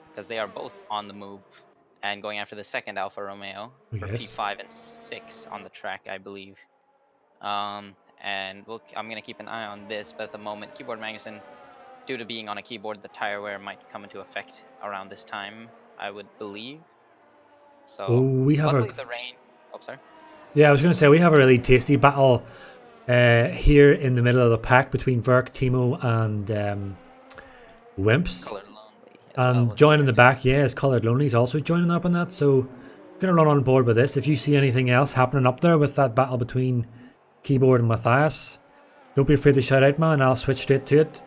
because they are both on the move and going after the second Alfa Romeo for P5 and 6 on the track, I believe. And I'm going to keep an eye on this, but at the moment, Keyboard Magnuson, due to being on a keyboard, the tire wear might come into effect around this time, I would believe. So, we have luckily the rain... Oh, sorry. Yeah, I was going to say, we have a really tasty battle here in the middle of the pack between Verk, Thimo, and Wimps. Colored Lonely. And joining the back, is Colored Lonely is also joining up on that. So, I'm going to run on board with this. If you see anything else happening up there with that battle between Keyboard and Matthias, don't be afraid to shout out, man. I'll switch straight to it.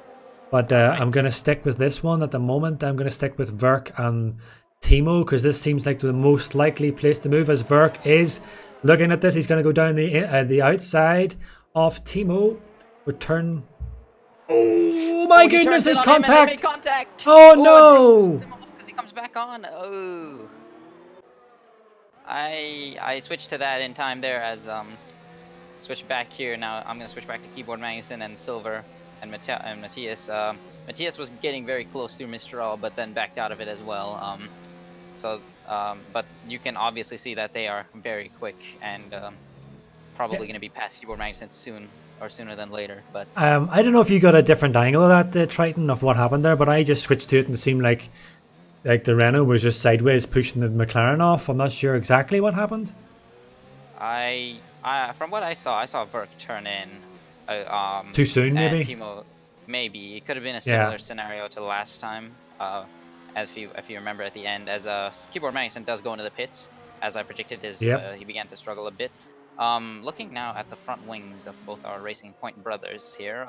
But I'm going to stick with this one at the moment. I'm going to stick with Verk and Thimo, because this seems like the most likely place to move, as Verk is looking at this. He's going to go down the outside of Thimo. Return. Oh my goodness, there's contact. Oh no! Because he comes back on. Oh. I switched to that in time there as switch back here. Now I'm going to switch back to Keyboard Magnuson and Silver and Matthias. Matthias was getting very close through Mistral, but then backed out of it as well. But you can obviously see that they are very quick and probably going to be past Keyboard Magnuson sooner than later. But I don't know if you got a different angle of that, Triton, of what happened there, but I just switched to it and it seemed like the Renault was just sideways pushing the McLaren off. I'm not sure exactly what happened. From what I saw Verk turn in. Too soon, maybe? Thimo, maybe. It could have been a similar scenario to last time. If you remember at the end, as Keyboard Magnuson does go into the pits, as I predicted, he began to struggle a bit. Looking now at the front wings of both our Racing Point brothers here,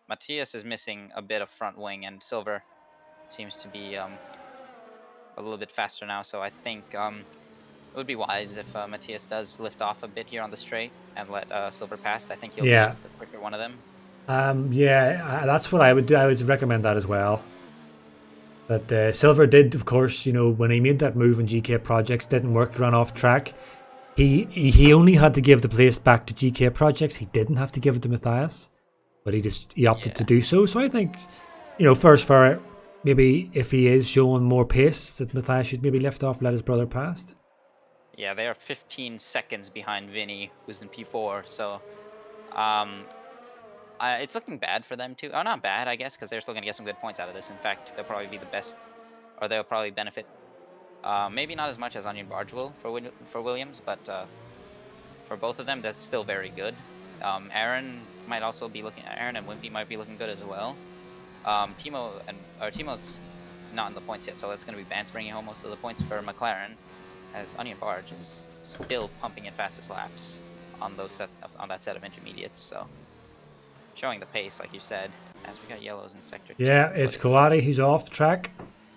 Matthias is missing a bit of front wing, and Silver seems to be a little bit faster now, so I think it would be wise if Matthias does lift off a bit here on the straight and let Silver pass. I think he'll be the quicker one of them. That's what I would do. I would recommend that as well. But Silver did, of course, you know, when he made that move in GK Projects, didn't work, ran off track. He only had to give the place back to GK Projects. He didn't have to give it to Matthias, but he opted to do so. So I think, you know, first for maybe if he is showing more pace, that Matthias should maybe lift off, let his brother pass. Yeah, they are 15 seconds behind Vinny, who's in P4. So, it's looking bad for them too. Oh, not bad, I guess, because they're still going to get some good points out of this. In fact, they'll probably be the best, or they'll probably benefit. Maybe not as much as Onion Barge will for Williams, but for both of them, that's still very good. Aaron might also be Aaron and Wimpy might be looking good as well. Timo's not in the points yet, so it's going to be Vance bringing home most of the points for McLaren, as Onion Barge is still pumping in fastest laps on that set of intermediates. So showing the pace, like you said, as we got yellows in sector 2. Yeah, it's Kawadi who's off track.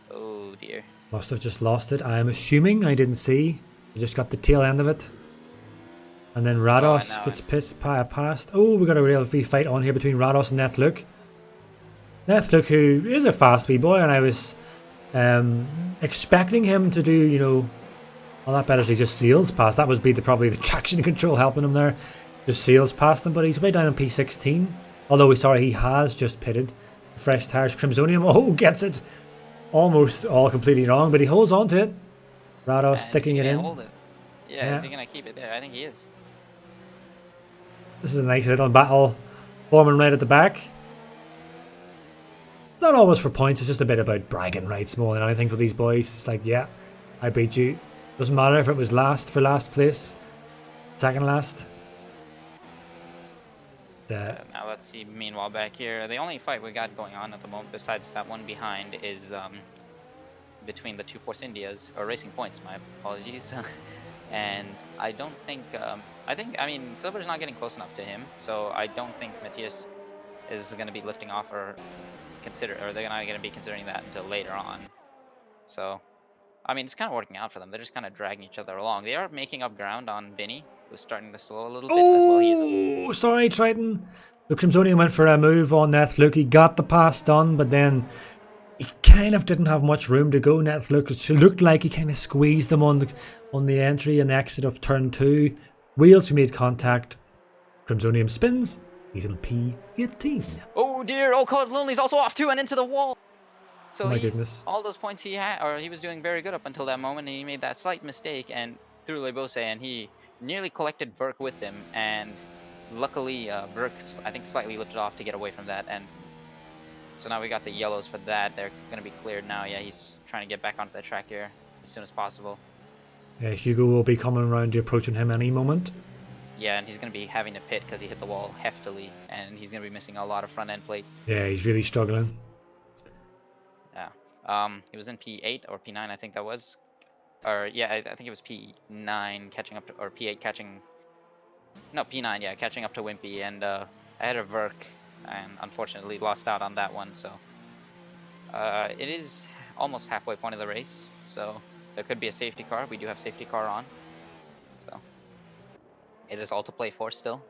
Oh dear. Must have just lost it. I am assuming. I didn't see. I just got the tail end of it. And then and Rados now gets past. Oh, we got a real free fight on here between Rados and Nethlook. Nethlook, who is a fast wee boy, and I was expecting him to do, you know, a lot better as he just sails past. That would be probably the traction control helping him there. Just sails past him, but he's way down on P16. Although, sorry, he has just pitted. Fresh tires, Crimsonium. Oh, gets it almost all completely wrong, but he holds on to it. Rados sticking it in. Hold it. Yeah, is he gonna keep it there? I think he is. This is a nice little battle forming right at the back. It's not always for points, it's just a bit about bragging rights more than anything for these boys. It's like, yeah, I beat you. Doesn't matter if it was last for last place, second last. Now let's see, meanwhile back here, the only fight we got going on at the moment, besides that one behind, is between the two Force Indias, or Racing Points, my apologies. And I don't think, I mean, Silver's not getting close enough to him, so I don't think Matthias is going to be lifting off or they're not going to be considering that until later on. So, I mean, it's kind of working out for them. They're just kind of dragging each other along. They are making up ground on Vinny, who's starting to slow a little bit as well. Oh, sorry, Triton. The Crimsonian went for a move on Nethlook. He got the pass done, but then he kind of didn't have much room to go. Nethlook, it looked like he kind of squeezed them on the entry and the exit of turn 2. Wheels made contact. Crimsonium spins. He's in P18. Oh dear! Oh, Cold Lonely's also off too and into the wall. So oh my goodness! All those points he had, or he was doing very good up until that moment. And he made that slight mistake and threw Lebose, and he nearly collected Burke with him. And luckily, Burke, I think, slightly lifted off to get away from that. And so now we got the yellows for that. They're going to be cleared now. Yeah, he's trying to get back onto the track here as soon as possible. Yeah, Hugo will be coming around to approaching him any moment. Yeah, and he's going to be having to pit because he hit the wall heftily, and he's going to be missing a lot of front end plate. Yeah, he's really struggling. Yeah. He was in P8 or P9, I think that was. Or, yeah, I think it was P9 catching up to, or P8 catching. No, P9, yeah, catching up to Wimpy, and I had a Verk, and unfortunately lost out on that one, so. It is almost halfway point of the race, so there could be a safety car. We do have safety car on. It is all to play for still.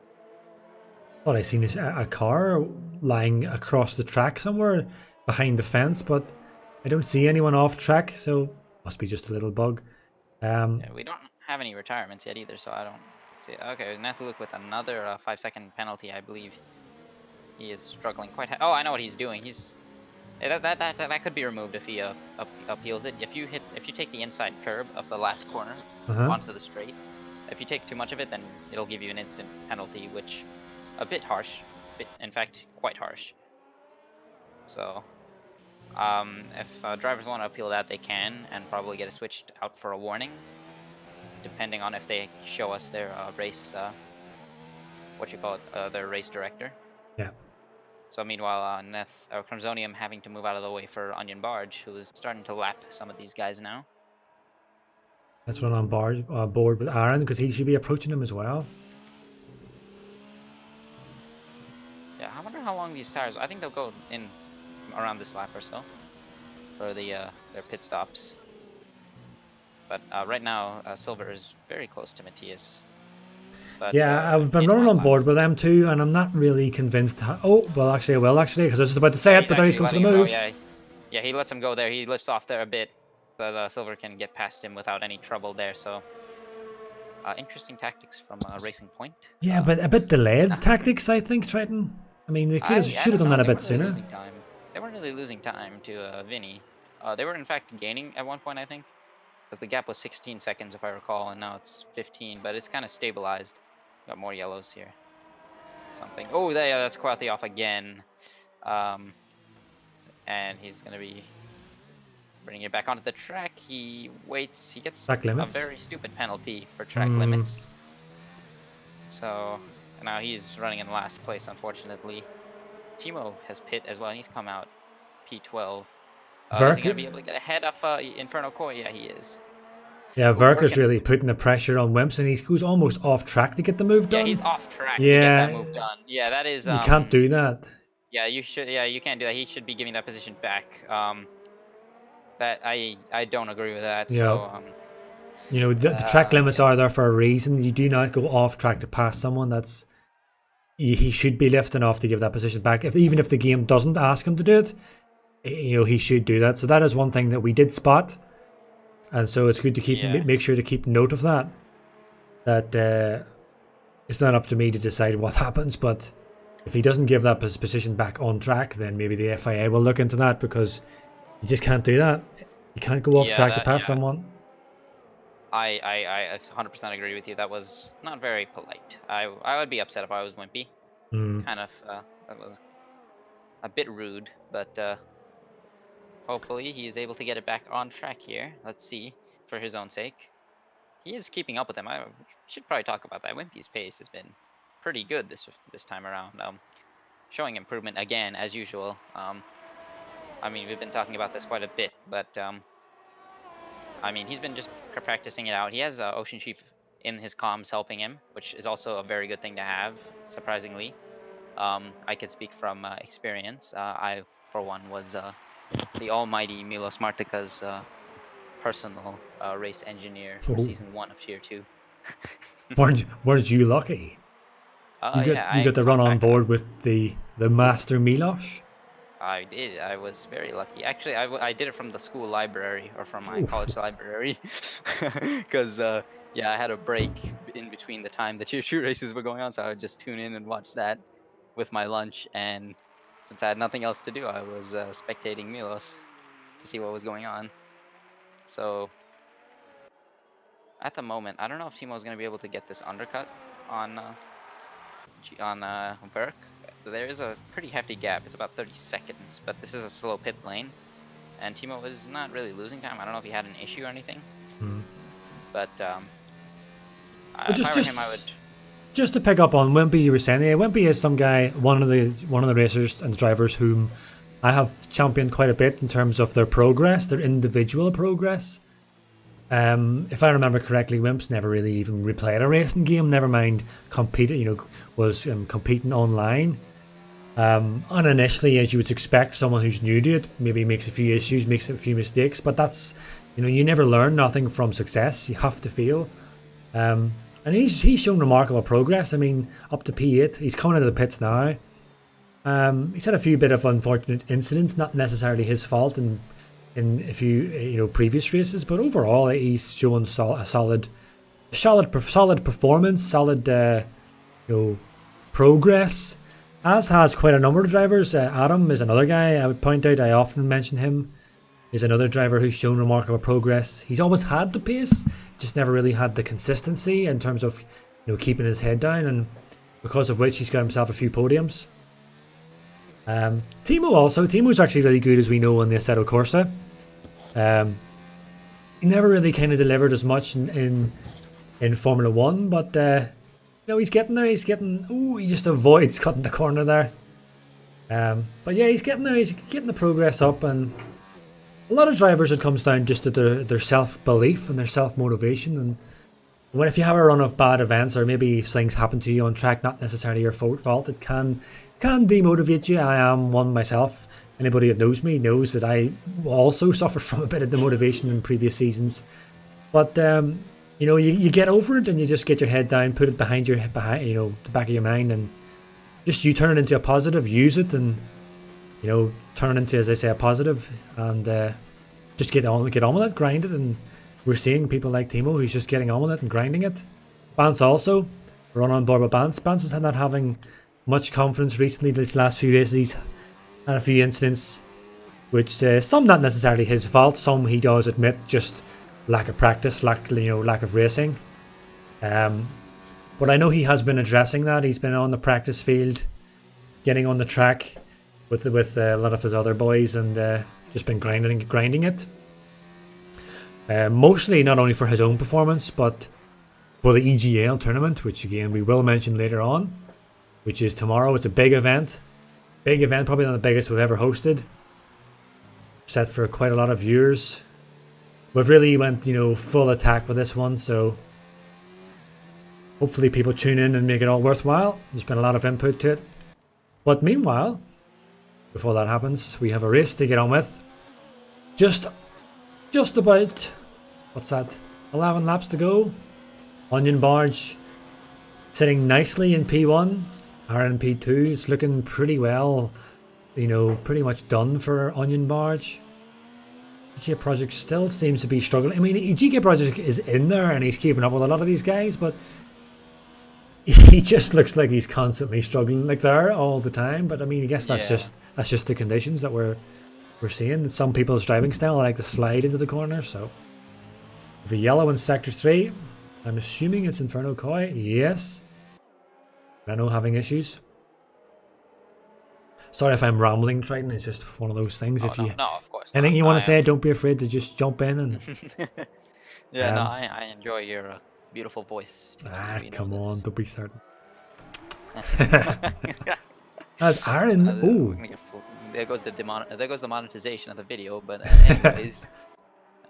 Thought I seen a car lying across the track somewhere behind the fence, but I don't see anyone off track, so must be just a little bug. Yeah, we don't have any retirements yet either, so I don't see. Okay, Nethlook with another 5-second penalty, I believe. He is struggling quite. Oh, I know what he's doing. He's that could be removed if he appeals it. If you take the inside curb of the last corner onto the straight. If you take too much of it, then it'll give you an instant penalty, which a bit harsh, in fact, quite harsh. So, if drivers want to appeal that, they can, and probably get it switched out for a warning, depending on if they show us their race, their race director. Yeah. So meanwhile, Crimsonium having to move out of the way for Onion Barge, who is starting to lap some of these guys now. Let's run on board with Aaron, because he should be approaching him as well. Yeah, I wonder how long these tires. I think they'll go in around this lap or so for their pit stops. But right now, Silver is very close to Matthias. But, yeah, I've been running on board with them too, and I'm not really convinced. Oh, well, actually, I will, because I was just about to say it, but now he's going for the move. Yeah, he lets him go there. He lifts off there a bit. But Silver can get past him without any trouble there, so interesting tactics from Racing Point. Yeah, but a bit delayed tactics, I think, Triton. I mean, they should have done that a bit sooner. They weren't really losing time to Vinny. They were in fact gaining at one point, I think, because the gap was 16 seconds if I recall, and now it's 15, but it's kind of stabilized. Got more yellows here. Something. Oh, that's quietly off again. And he's going to be bringing it back onto the track. He waits. He gets a very stupid penalty for track limits. So now he's running in last place, unfortunately. Thimo has pit as well. And he's come out P12. Is he going to be able to get ahead of Inferno Koi? Yeah, he is. Yeah, Verker's really putting the pressure on Wimps, and he goes almost off track to get the move done. Yeah, he's off track to get that move done. Yeah, that is. You can't do that. Yeah, you should. Yeah, you can't do that. He should be giving that position back. That I don't agree with that. Yeah. So You know, the track limits are there for a reason. You do not go off track to pass someone. That's he should be lifting off to give that position back. Even if the game doesn't ask him to do it, you know, he should do that. So that is one thing that we did spot, and so it's good to make sure to keep note of that. That it's not up to me to decide what happens, but if he doesn't give that position back on track, then maybe the FIA will look into that, because you just can't do that. You can't go off track to pass someone. I 100% agree with you. That was not very polite. I would be upset if I was Wimpy. Kind of, that was a bit rude, but hopefully he is able to get it back on track here. Let's see, for his own sake. He is keeping up with them. I should probably talk about that. Wimpy's pace has been pretty good this time around. Showing improvement again, as usual. I mean, we've been talking about this quite a bit, but I mean, he's been just practicing it out. He has OceanChief in his comms helping him, which is also a very good thing to have, surprisingly. I could speak from experience. I, for one, was the almighty Milos Martika's personal race engineer for Season 1 of Tier 2. weren't you lucky? You got to run on board with the Master Milos? I did. I was very lucky. Actually, I did it from the school library, or from my college library, because yeah, I had a break in between the time the Tier 2 races were going on, so I would just tune in and watch that with my lunch. And since I had nothing else to do, I was spectating Milos to see what was going on. So at the moment, I don't know if Thimo is going to be able to get this undercut on Burke. There is a pretty hefty gap. It's about 30 seconds, but this is a slow pit lane, and Thimo is not really losing time. I don't know if he had an issue or anything, but if I were him, I would. Just to pick up on Wimpy, you were saying, yeah, Wimpy is some guy, one of the racers and drivers whom I have championed quite a bit in terms of their progress, their individual progress. If I remember correctly, Wimp's never really even replayed a racing game. Never mind was competing online. And initially, as you would expect, someone who's new to it maybe makes a few issues, makes a few mistakes. But that's, you never learn nothing from success. You have to fail. And he's shown remarkable progress. I mean, up to P8, he's coming out of the pits now. He's had a few bit of unfortunate incidents, not necessarily his fault in a few previous races, but overall he's shown a solid performance, solid progress, as has quite a number of drivers. Adam is another guy I would point out. I often mention him. He's another driver who's shown remarkable progress. He's always had the pace, just never really had the consistency in terms of keeping his head down, and because of which he's got himself a few podiums. Timo's actually really good, as we know, on the Assetto Corsa. He never really kind of delivered as much in Formula 1, but he's getting there. He just avoids cutting the corner there. But yeah, he's getting there. He's getting the progress up, and a lot of drivers, it comes down just to their self-belief and their self-motivation. And if you have a run of bad events, or maybe things happen to you on track, not necessarily your fault, it can demotivate you. I am one myself. Anybody that knows me knows that I also suffered from a bit of demotivation in previous seasons. But you get over it, and you just get your head down, put it behind the back of your mind, and just you turn it into a positive, use it, and turn it into, as I say, a positive, and just get on with it, grind it. And we're seeing people like Thimo who's just getting on with it and grinding it. Bance also, run on board with Bance. Bance is not having much confidence recently. These last few races, he's had a few incidents, which some not necessarily his fault, some he does admit just lack of practice, lack of racing. But I know he has been addressing that. He's been on the practice field, getting on the track with a lot of his other boys, and just been grinding it. Mostly not only for his own performance, but for the EGL tournament, which again we will mention later on, which is tomorrow. It's a big event, probably not the biggest we've ever hosted. Set for quite a lot of viewers. We've really went full attack with this one, so hopefully people tune in and make it all worthwhile. There's been a lot of input to it. But meanwhile, before that happens, we have a race to get on with. Just about, what's that? 11 laps to go. Onion Barge sitting nicely in P1. Aaron P2. It's looking pretty well. You know, pretty much done for Onion Barge. GK Project still seems to be struggling. I mean, GK Project is in there and he's keeping up with a lot of these guys, but he just looks like he's constantly struggling, like there all the time. But I mean, I guess that's just the conditions that we're seeing. Some people's driving style like to slide into the corner. So, the yellow in sector 3. I'm assuming it's Inferno Koi. Yes. Renault having issues. Sorry if I'm rambling, Triton. It's just one of those things. If you no, of course. anything you want to say, don't be afraid to just jump in and. Yeah, no, I enjoy your beautiful voice. Come on, don't be certain. That's Aaron. There goes the monetization of the video. But anyways,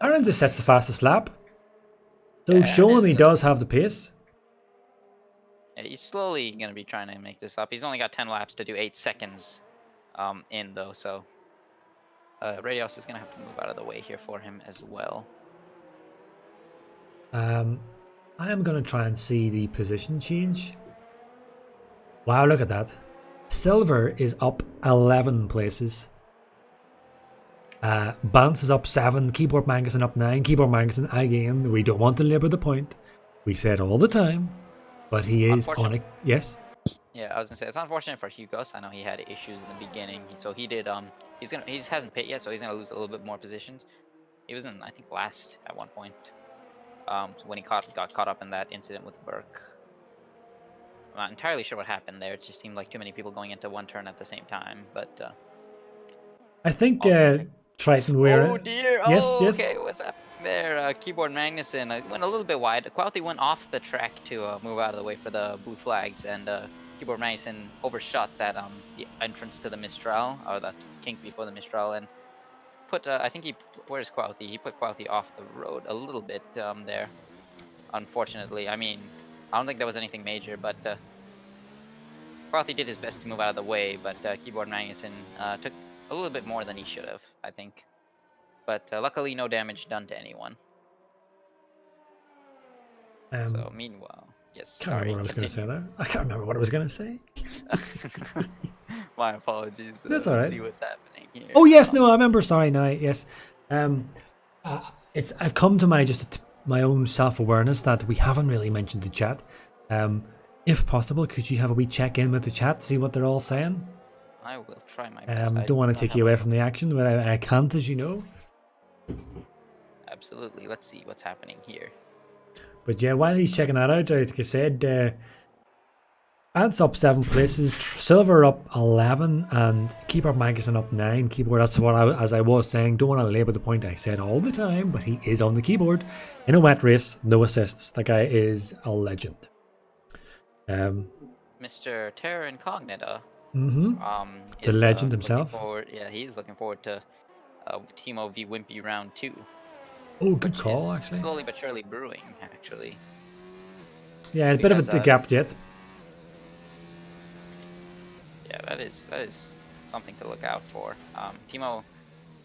Aaron just sets the fastest lap. So showing he does have the pace. Yeah, he's slowly gonna be trying to make this up. He's only got 10 laps to do 8 seconds in though, so Radios is gonna have to move out of the way here for him as well. I am gonna try and see the position change. Wow, look at that. Silver is up 11 places. Bance is up 7, Keyboard Magazine up 9. Keyboard Magazine, again, we don't want to labour the point. We say it all the time. But he is on it. Yes? Yeah, I was gonna say, it's unfortunate for Hugos. I know he had issues in the beginning. So he did, he just hasn't pit yet, so he's gonna lose a little bit more positions. He was in, I think, last at one point. When he got caught up in that incident with Burke. I'm not entirely sure what happened there. It just seemed like too many people going into one turn at the same time, but I think Triton were. Oh dear! Yes, oh, yes. Okay, what's happening there? Keyboard Magnuson went a little bit wide. Quality went off the track to move out of the way for the blue flags, and Keyboard Magnuson overshot that the entrance to the Mistral, or that kink before the Mistral, and put I think where's Quality? He put Quality off the road a little bit there. Unfortunately, I mean, I don't think there was anything major, but Quality did his best to move out of the way, but Keyboard Magnuson took a little bit more than he should have, I think. But luckily, no damage done to anyone. So meanwhile, yes. Can't remember what I was going to say there. I can't remember what I was going to say. My apologies. That's all right. See what's happening here. Oh yes, no, I remember. Sorry, now yes. I've come to my own self-awareness that we haven't really mentioned the chat. If possible, could you have a wee check-in with the chat, see what they're all saying? I will try my best. Don't want to take you away from the action, but I can't, as you know. Absolutely. Let's see what's happening here. But yeah, while he's checking that out, like I said, Ants up 7 places, Silver up 11, and Keyboard Magazine up 9. Keyboard, that's what as I was saying, don't want to labour the point I said all the time, but he is on the keyboard in a wet race, no assists. That guy is a legend. Mr. Terra Incognita. The legend himself. He's looking forward to Thimo v Wimpy round 2. Oh, good call, actually. Slowly but surely brewing, actually. Yeah, a bit of a gap yet. Yeah, that is something to look out for. Thimo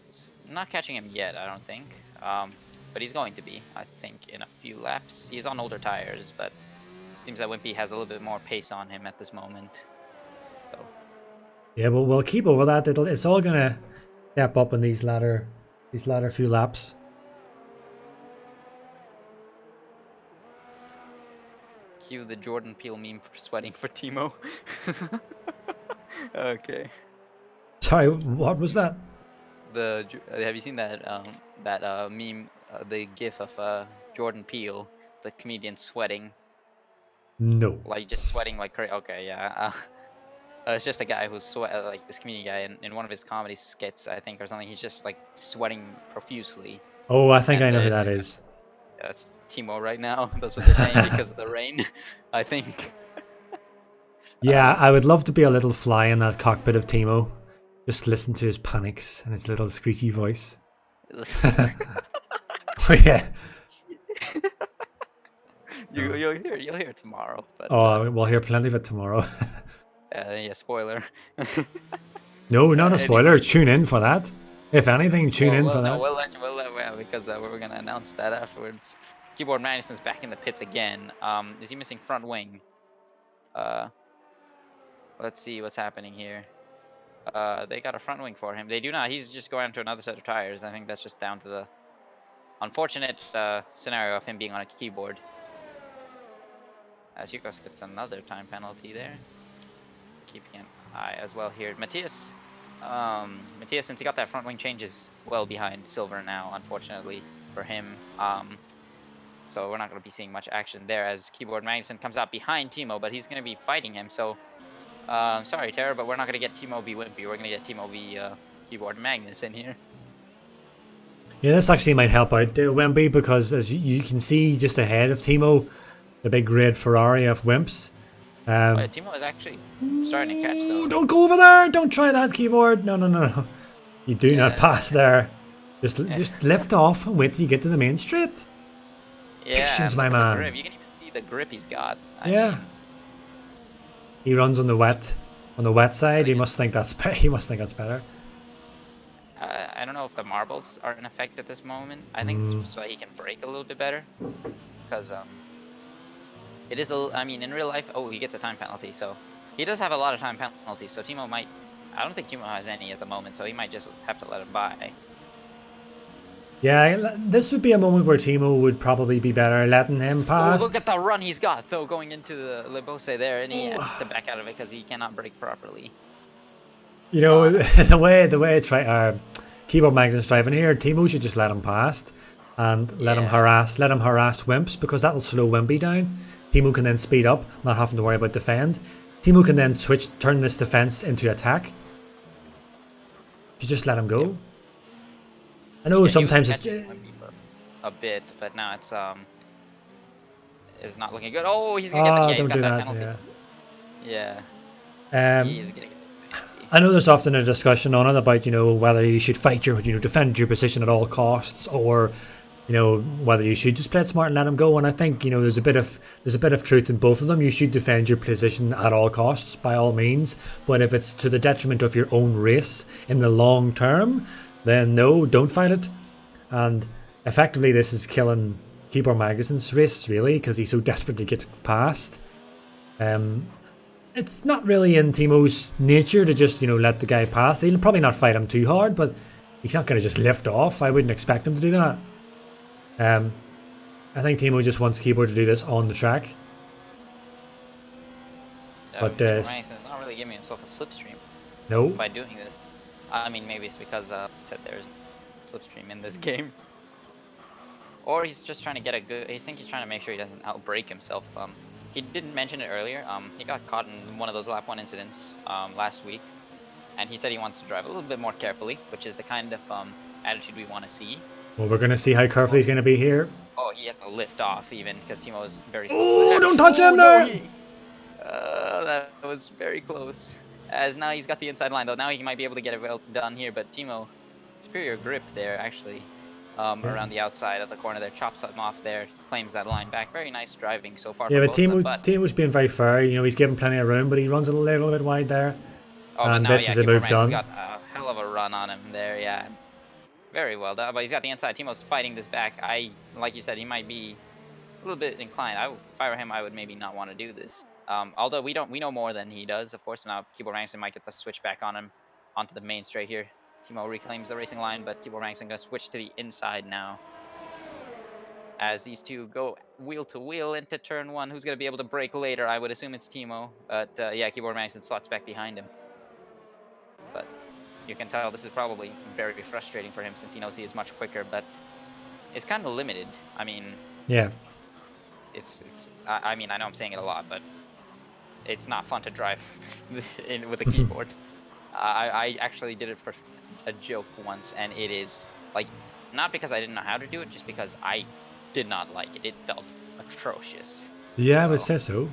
is not catching him yet, I don't think. But he's going to be, I think, in a few laps. He's on older tires, but it seems that Wimpy has a little bit more pace on him at this moment. So. Yeah, but we'll keep over that. It's all gonna step up in these latter few laps. Cue the Jordan Peele meme for sweating for Thimo. Okay. Sorry, what was that? Have you seen that meme, the GIF of Jordan Peele, the comedian sweating? No. Like just sweating like crazy. Okay, yeah. It's just a guy who's like this comedian guy in one of his comedy skits, I think, or something. He's just like sweating profusely. Oh, I think I know who that is. Yeah, that's Thimo right now. That's what they're saying because of the rain, I think. Yeah, I would love to be a little fly in that cockpit of Thimo. Just listen to his panics and his little screechy voice. Oh yeah. You'll hear it tomorrow. But, we'll hear plenty of it tomorrow. Yeah, spoiler. No, not a spoiler. Tune in for that. If anything, tune in for that. We'll let because we're gonna announce that afterwards. Keyboard Magnuson's back in the pits again. Is he missing front wing? Let's see what's happening here. They got a front wing for him. They do not. He's just going to another set of tires. I think that's just down to the unfortunate scenario of him being on a keyboard. As Yukos gets another time penalty there. Keeping an eye as well here. Matthias, since he got that front wing change, is well behind Silver now, unfortunately for him. So we're not going to be seeing much action there as Keyboard Magnuson comes out behind Thimo, but he's going to be fighting him. So sorry, Tara, but we're not going to get Thimo v Wimpy. We're going to get Thimo v Keyboard Magnuson here. Yeah, this actually might help out Wimpy, because as you can see just ahead of Thimo, the big red Ferrari of Wimps. Thimo is actually starting to catch though. Don't go over there! Don't try that, Keyboard! No. You do not pass there. Just lift off and wait till you get to the main straight. Yeah, Patience, my man. You can even see the grip he's got. I mean, he runs on the wet side. He must think that's better. I don't know if the marbles are in effect at this moment. I think it's so he can brake a little bit better, because it is I mean, in real life, he gets a time penalty, so he does have a lot of time penalties. So Thimo might. I don't think Thimo has any at the moment, so he might just have to let him by. Yeah, this would be a moment where Thimo would probably be better letting him pass. Oh, look at the run he's got, though, going into the Libose there, and he has to back out of it because he cannot brake properly. You know, the way Keyboard Magnus driving here, Thimo should just let him pass and let him harass Wimps, because that'll slow Wimpy down. Thimo can then speed up, not having to worry about defend. Thimo can then turn this defense into attack. You just let him go. Yep. I know sometimes it's a bit, but now it's not looking good. Oh, he's gonna get that penalty. Yeah. He's gonna get the penalty. I know there's often a discussion on it about, whether you should fight defend your position at all costs, or whether you should just play it smart and let him go. And I think there's a bit of truth in both of them. You should defend your position at all costs, by all means. But if it's to the detriment of your own race in the long term, then no, don't fight it. And effectively, this is killing Keyboard Magnuson's race, really, because he's so desperate to get past. It's not really in Thimo's nature to just let the guy pass. He'll probably not fight him too hard, but he's not going to just lift off. I wouldn't expect him to do that. I think Thimo just wants Keyboard to do this on the track. But Magnuson's not really giving himself a slipstream. No. By doing this. I mean, maybe it's because there's slipstream in this game, or he's just trying to get a good. I think he's trying to make sure he doesn't outbrake himself. He didn't mention it earlier. He got caught in one of those lap 1 incidents last week, and he said he wants to drive a little bit more carefully, which is the kind of attitude we want to see. Well, we're gonna see how careful he's gonna be here. Oh, he has to lift off even because Thimo is very. Oh, don't touch him there! That was very close. As now he's got the inside line, though. Now he might be able to get it well done here, but Thimo, superior grip there, actually, around the outside of the corner there, chops him off there, claims that line back. Very nice driving so far. Yeah, but Thimo's being very fair. He's given plenty of room, but he runs a little bit wide there. Oh, and but now, this is a move done. He's got a hell of a run on him there, yeah. Very well done, but he's got the inside. Thimo's fighting this back. Like you said, he might be a little bit inclined. If I were him, I would maybe not want to do this. Although we know more than he does, of course. Now Keyboard Magnuson might get the switch back on him onto the main straight here. Thimo reclaims the racing line, but Keyboard Magnuson gonna switch to the inside now. As these two go wheel to wheel into turn 1, who's gonna be able to brake later? I would assume it's Thimo, but yeah, Keyboard Magnuson slots back behind him. But you can tell this is probably very frustrating for him since he knows he is much quicker, but it's kind of limited. I mean, yeah, I mean, I know I'm saying it a lot, but it's not fun to drive with a keyboard. I actually did it for a joke once, and it is, like, not because I didn't know how to do it, just because I did not like it. It felt atrocious. Yeah, I would say so.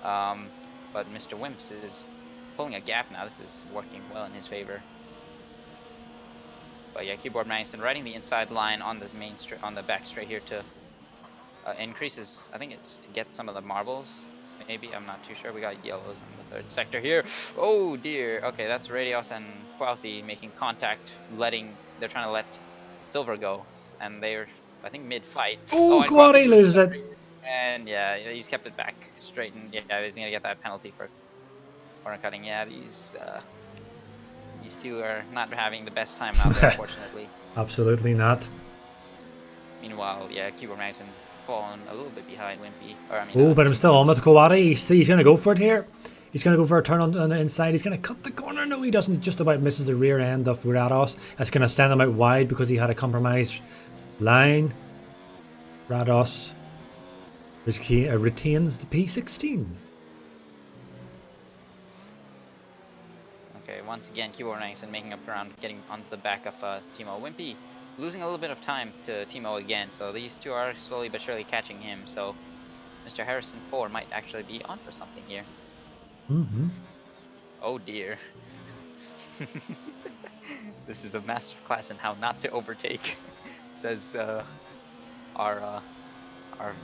But Mr. Wimps is pulling a gap now. This is working well in his favor. But yeah, Keyboard Magnuson riding the inside line on this main on the back straight here to increases. I think it's to get some of the marbles. Maybe, I'm not too sure. We got yellows in the 3rd sector here. Oh dear. Okay, that's Radios and Qualthy making contact, they're trying to let Silver go, and they're I think mid-fight. Oh, and Quaddy loses it. And yeah, he's kept it back straight, and yeah, he's gonna get that penalty for corner cutting. Yeah, these two are not having the best time out there, unfortunately. Absolutely not. Meanwhile, yeah, Keyboard Magazine fallen a little bit behind Wimpy. But I'm still on with Kawadi. He's going to go for it here. He's going to go for a turn on the inside. He's going to cut the corner. No, he doesn't. He just about misses the rear end of Rados. That's going to send him out wide because he had a compromised line. Rados retains the P16. Okay, once again, Keyboard Magazine making up ground, getting onto the back of Thimo. Wimpy losing a little bit of time to Thimo again, so these two are slowly but surely catching him, so Mr. Harrison 4 might actually be on for something here. Oh dear. This is a masterclass in how not to overtake, says our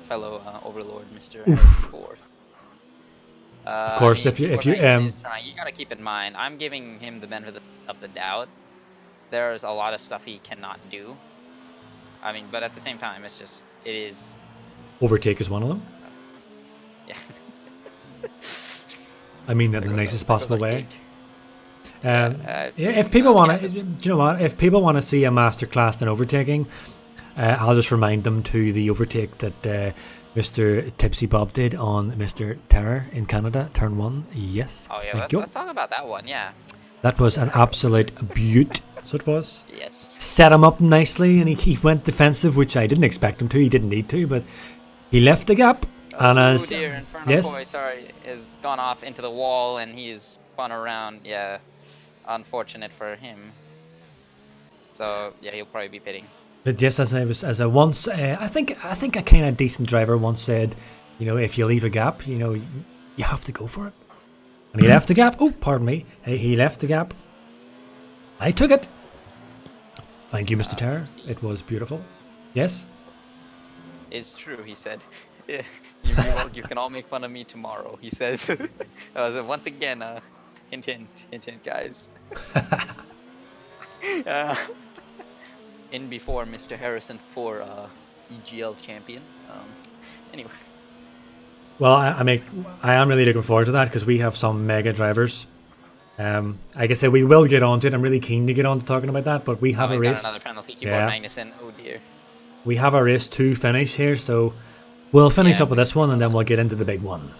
fellow overlord, Mr. Harrison 4. Of course, if you you gotta keep in mind, I'm giving him the benefit of the doubt. There's a lot of stuff he cannot do. I mean, but at the same time, it is. Overtake is one of them. Yeah. I mean that in the nicest possible way. If people want to, do you know what? If people want to see a masterclass in overtaking, I'll just remind them to the overtake that Mr. TipsyBob did on Mr. Terror in Canada, turn 1. Yes. Oh yeah, let's talk about that one. Yeah. That was an absolute beaut. So it was. Yes. Set him up nicely, and he went defensive, which I didn't expect him to. He didn't need to, but he left the gap. And as dear, Inferno Boy, sorry, has gone off into the wall, and he's spun around. Yeah, unfortunate for him. So yeah, he'll probably be pitting. But yes, as I once, I think a kind of decent driver once said, you know, if you leave a gap, you know, you have to go for it. And he left the gap. Oh, pardon me. He left the gap. I took it. Thank you, Mr. Terror. It was beautiful. Yes? It's true, he said. You can all make fun of me tomorrow, he says. Once again, hint, guys. In before Mr. Harrison for EGL champion. Anyway. Well, I am really looking forward to that because we have some mega drivers. Like I said, we will get on to it. I'm really keen to get on to talking about that, but we have a race. Got another penalty. Magnussen. Oh dear. We have a race to finish here, so we'll finish up with this one, and then we'll get into the big one.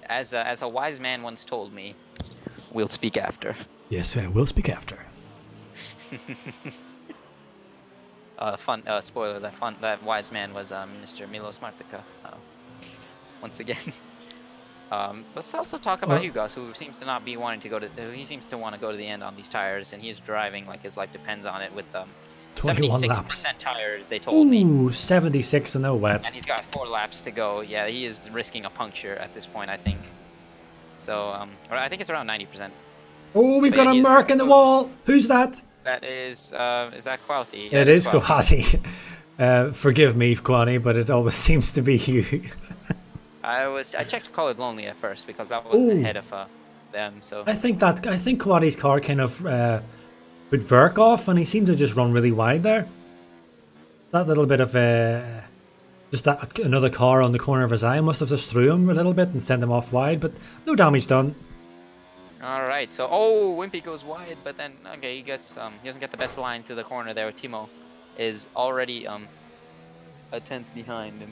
As a wise man once told me, we'll speak after. Yes, we'll speak after. Spoiler. That wise man was Mr. Milos Martica. Once again. Let's also talk about Hugas, who seems to not be wanting to go to. He seems to want to go to the end on these tires, and he's driving like his life depends on it with 76% tires. They told me. Ooh, 76 and no wet. And he's got 4 laps to go. Yeah, he is risking a puncture at this point, I think. So, I think it's around 90%. Oh, we've got a mark in the wall. Who's that? That is that Quality? Yeah, it is Quality. Forgive me, Quality, but it always seems to be you. I checked Call It Lonely at first because that was ahead of them. So I think Quality's car kind of would verk off, and he seemed to just run really wide there. That little bit of just that another car on the corner of his eye must have just threw him a little bit and sent him off wide, but no damage done. All right, so Wimpy goes wide, but then he gets he doesn't get the best line to the corner there. Thimo is already a 10th behind him.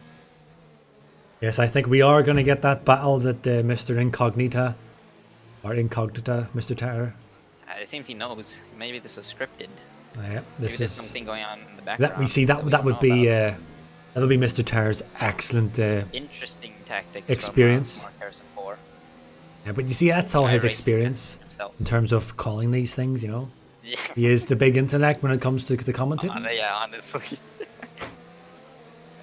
Yes, I think we are going to get that battle that Mr. Incognita, Mr. Terror. It seems he knows. Maybe this was scripted. Yeah, this is something going on in the background. That would be Mr. Terror's excellent interesting tactics experience. From Mark Harrison 4. Yeah, but you see, that's all his experience in terms of calling these things. You know, he is the big intellect when it comes to the commentating. Yeah, honestly.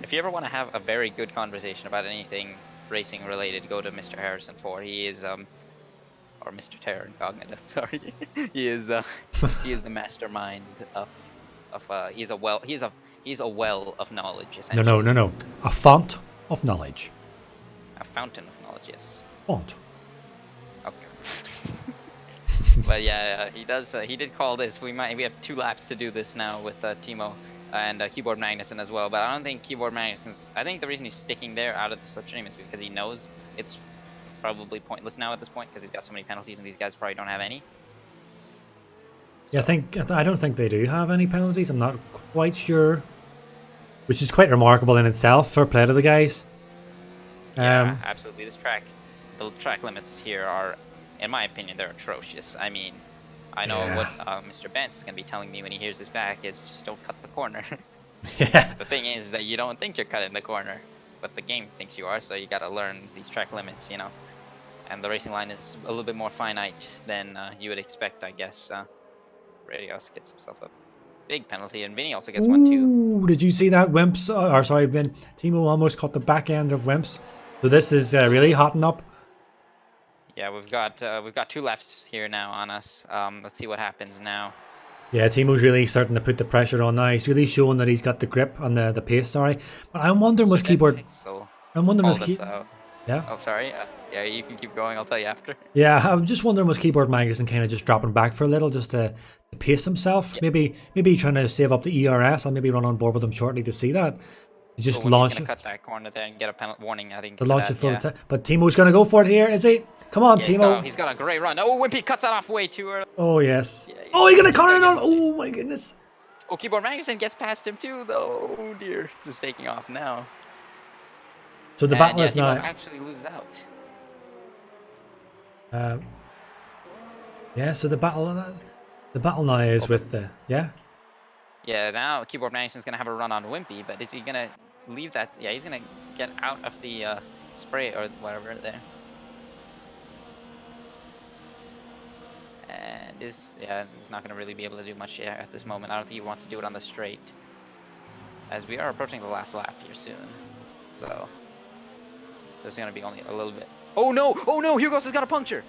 If you ever want to have a very good conversation about anything racing related, go to Mr. Harrison 4. He is or Mr. Terror Incognita, sorry. he is the mastermind of he's a well of knowledge, essentially. No. A font of knowledge. A fountain of knowledge, yes. Font. Okay. But yeah, he did call this. We have 2 laps to do this now with Thimo and Keyboard Magnuson as well. But I don't think Keyboard Magnuson's. I think the reason he's sticking there out of the slipstream is because he knows it's probably pointless now at this point because he's got so many penalties and these guys probably don't have any. So. Yeah, I don't think they do have any penalties. I'm not quite sure, which is quite remarkable in itself. Fair play to the guys. Yeah, absolutely. This track, the track limits here are, in my opinion, they're atrocious. I mean, I know what Mr. Benz is going to be telling me when he hears this back is just don't cut the corner. Yeah. The thing is that you don't think you're cutting the corner, but the game thinks you are, so you got to learn these track limits, you know. And the racing line is a little bit more finite than you would expect, I guess. Radios gets himself a big penalty, and Vinny also gets one too. Ooh, did you see that? Wimps, or sorry, Thimo almost caught the back end of Wimps. So this is really hotting up. Yeah, we've got 2 laps here now on us. Let's see what happens now. Yeah, Timo's really starting to put the pressure on now. He's really showing that he's got the grip on the pace. Sorry, but I'm wondering was keyboard. I'm wondering was keyboard. Yeah. Oh, sorry. Yeah, you can keep going. I'll tell you after. Yeah, I'm just wondering was Keyboard Magnuson kind of just dropping back for a little just to pace himself. Yeah. Maybe trying to save up the ERS. I'll maybe run on board with him shortly to see that. He just launch. He's gonna cut that corner there and get a penalty warning. I think. The launch full but Timo's gonna go for it here, is he? Come on, Thimo. He's got a great run. Oh, Wimpy cuts that off way too early. Oh yes. Yeah, he's gonna cut it on. Oh my goodness. Oh, Keyboard Magnuson gets past him too, though. Oh dear, this is taking off now. So the battle is now. Actually loses out. Yeah, so the battle now is with the yeah. Yeah, now Keyboard Magnuson's gonna have a run on Wimpy, but is he gonna leave that? Yeah, he's gonna get out of the spray or whatever there. And he's not gonna really be able to do much here at this moment. I don't think he wants to do it on the straight, as we are approaching the last lap here soon. So there's gonna be only a little bit. Oh no! Oh no! Hugo's has got a puncture!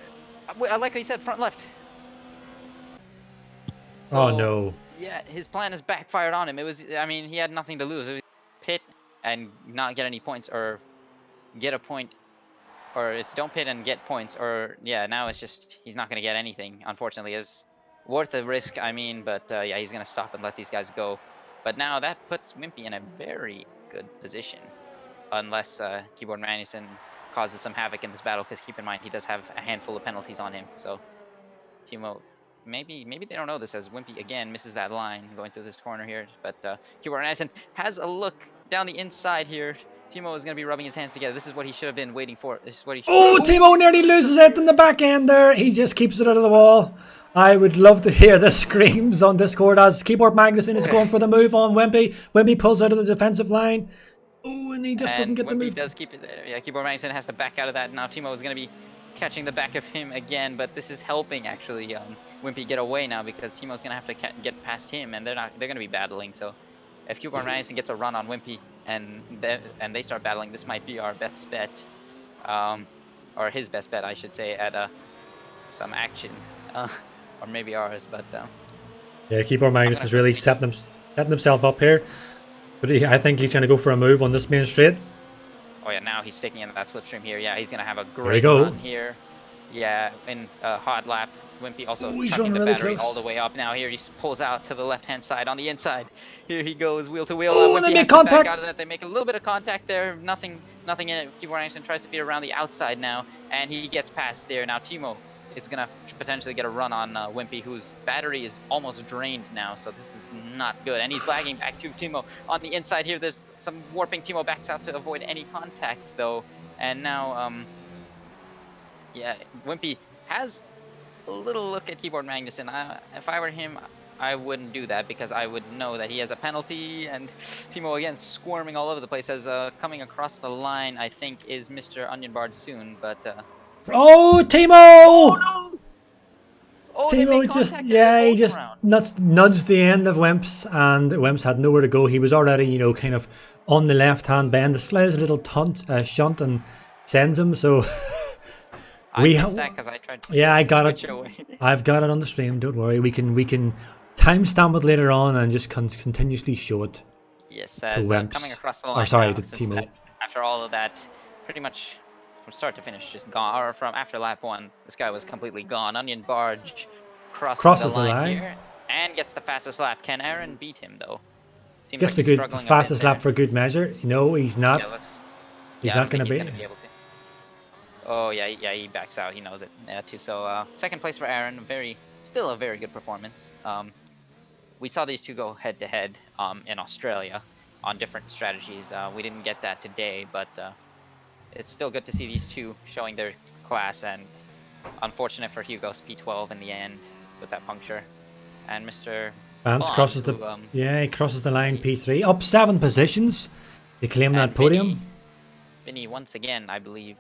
I like how he said front left. So, oh no. Yeah, his plan has backfired on him. I mean, he had nothing to lose. It was pit and not get any points, or get a point, or it's don't pit and get points, or yeah, now it's just, he's not going to get anything, unfortunately. It's worth the risk, I mean, but yeah, he's going to stop and let these guys go. But now that puts Wimpy in a very good position, unless Keyboard Magnuson causes some havoc in this battle, because keep in mind he does have a handful of penalties on him. So Thimo, maybe they don't know this, as Wimpy again misses that line going through this corner here, but Keyboard Magnuson has a look down the inside here. Thimo is going to be rubbing his hands together. This is what he should have been waiting for. This is what he should. Oh, Thimo nearly loses it in the back end there. He just keeps it out of the wall. I would love to hear the screams on Discord as Keyboard Magnuson is going for the move on Wimpy. Wimpy pulls out of the defensive line. Oh, and he just doesn't get the move. He does keep it there. Yeah, Keyboard Magnuson has to back out of that. Now Thimo is going to be catching the back of him again, but this is helping actually Wimpy get away now, because Timo's going to have to get past him, and they're going to be battling. So if Keyboard Magnuson gets a run on Wimpy and they start battling, this might be our best bet, or his best bet, I should say, at some action, or maybe ours. But yeah, Keyboard Magnuson is really setting himself up here. But I think he's going to go for a move on this main straight. Oh yeah, now he's sticking into that slipstream here. Yeah, he's going to have a great run here. Yeah, in a hot lap. Wimpy also chucking the really battery close all the way up. Now here he pulls out to the left-hand side on the inside. Here he goes, wheel to wheel. Oh, and they make contact. Out of that. They make a little bit of contact there. Nothing in it. Keyboard Magnuson tries to beat around the outside now, and he gets past there. Now Thimo is going to potentially get a run on Wimpy, whose battery is almost drained now, so this is not good. And he's lagging back to Thimo on the inside here. There's some warping. Thimo backs out to avoid any contact, though. And now, yeah, Wimpy has a little look at Keyboard Magnuson. If I were him, I wouldn't do that, because I would know that he has a penalty. And Thimo again squirming all over the place, as coming across the line, I think, is Mr. Onion Bard soon, but oh, Thimo! Oh, no! Oh, Thimo he just nudged the end of Wimps, and Wimps had nowhere to go. He was already, kind of on the left-hand bend. The slides a little shunt and sends him, so I missed that because I tried to I got it. I've got it on the stream, don't worry. We can timestamp it later on and just continuously show it. Yes, as coming across the line. Or sorry, now, to Thimo. After all of that, pretty much from start to finish, just gone. Or from after lap 1, this guy was completely gone. Onion Barge crosses the line here and gets the fastest lap. Can Aaron beat him though? Seems Gets like the he's good, struggling a bit fastest lap there. for good measure. No, he's not. Yeah, let's. He's Yeah, I not don't think going he's to gonna be. be able to. Oh yeah, yeah, he backs out. He knows it. Yeah, too. So second place for Aaron. Still a very good performance. We saw these two go head to head in Australia on different strategies. We didn't get that today, but it's still good to see these two showing their class. And unfortunate for Hugo's P12 in the end with that puncture. And Mr. Vance Bond, crosses who he crosses the line. he, P3 up 7 positions to claim that and podium. Vinny once again, I believe,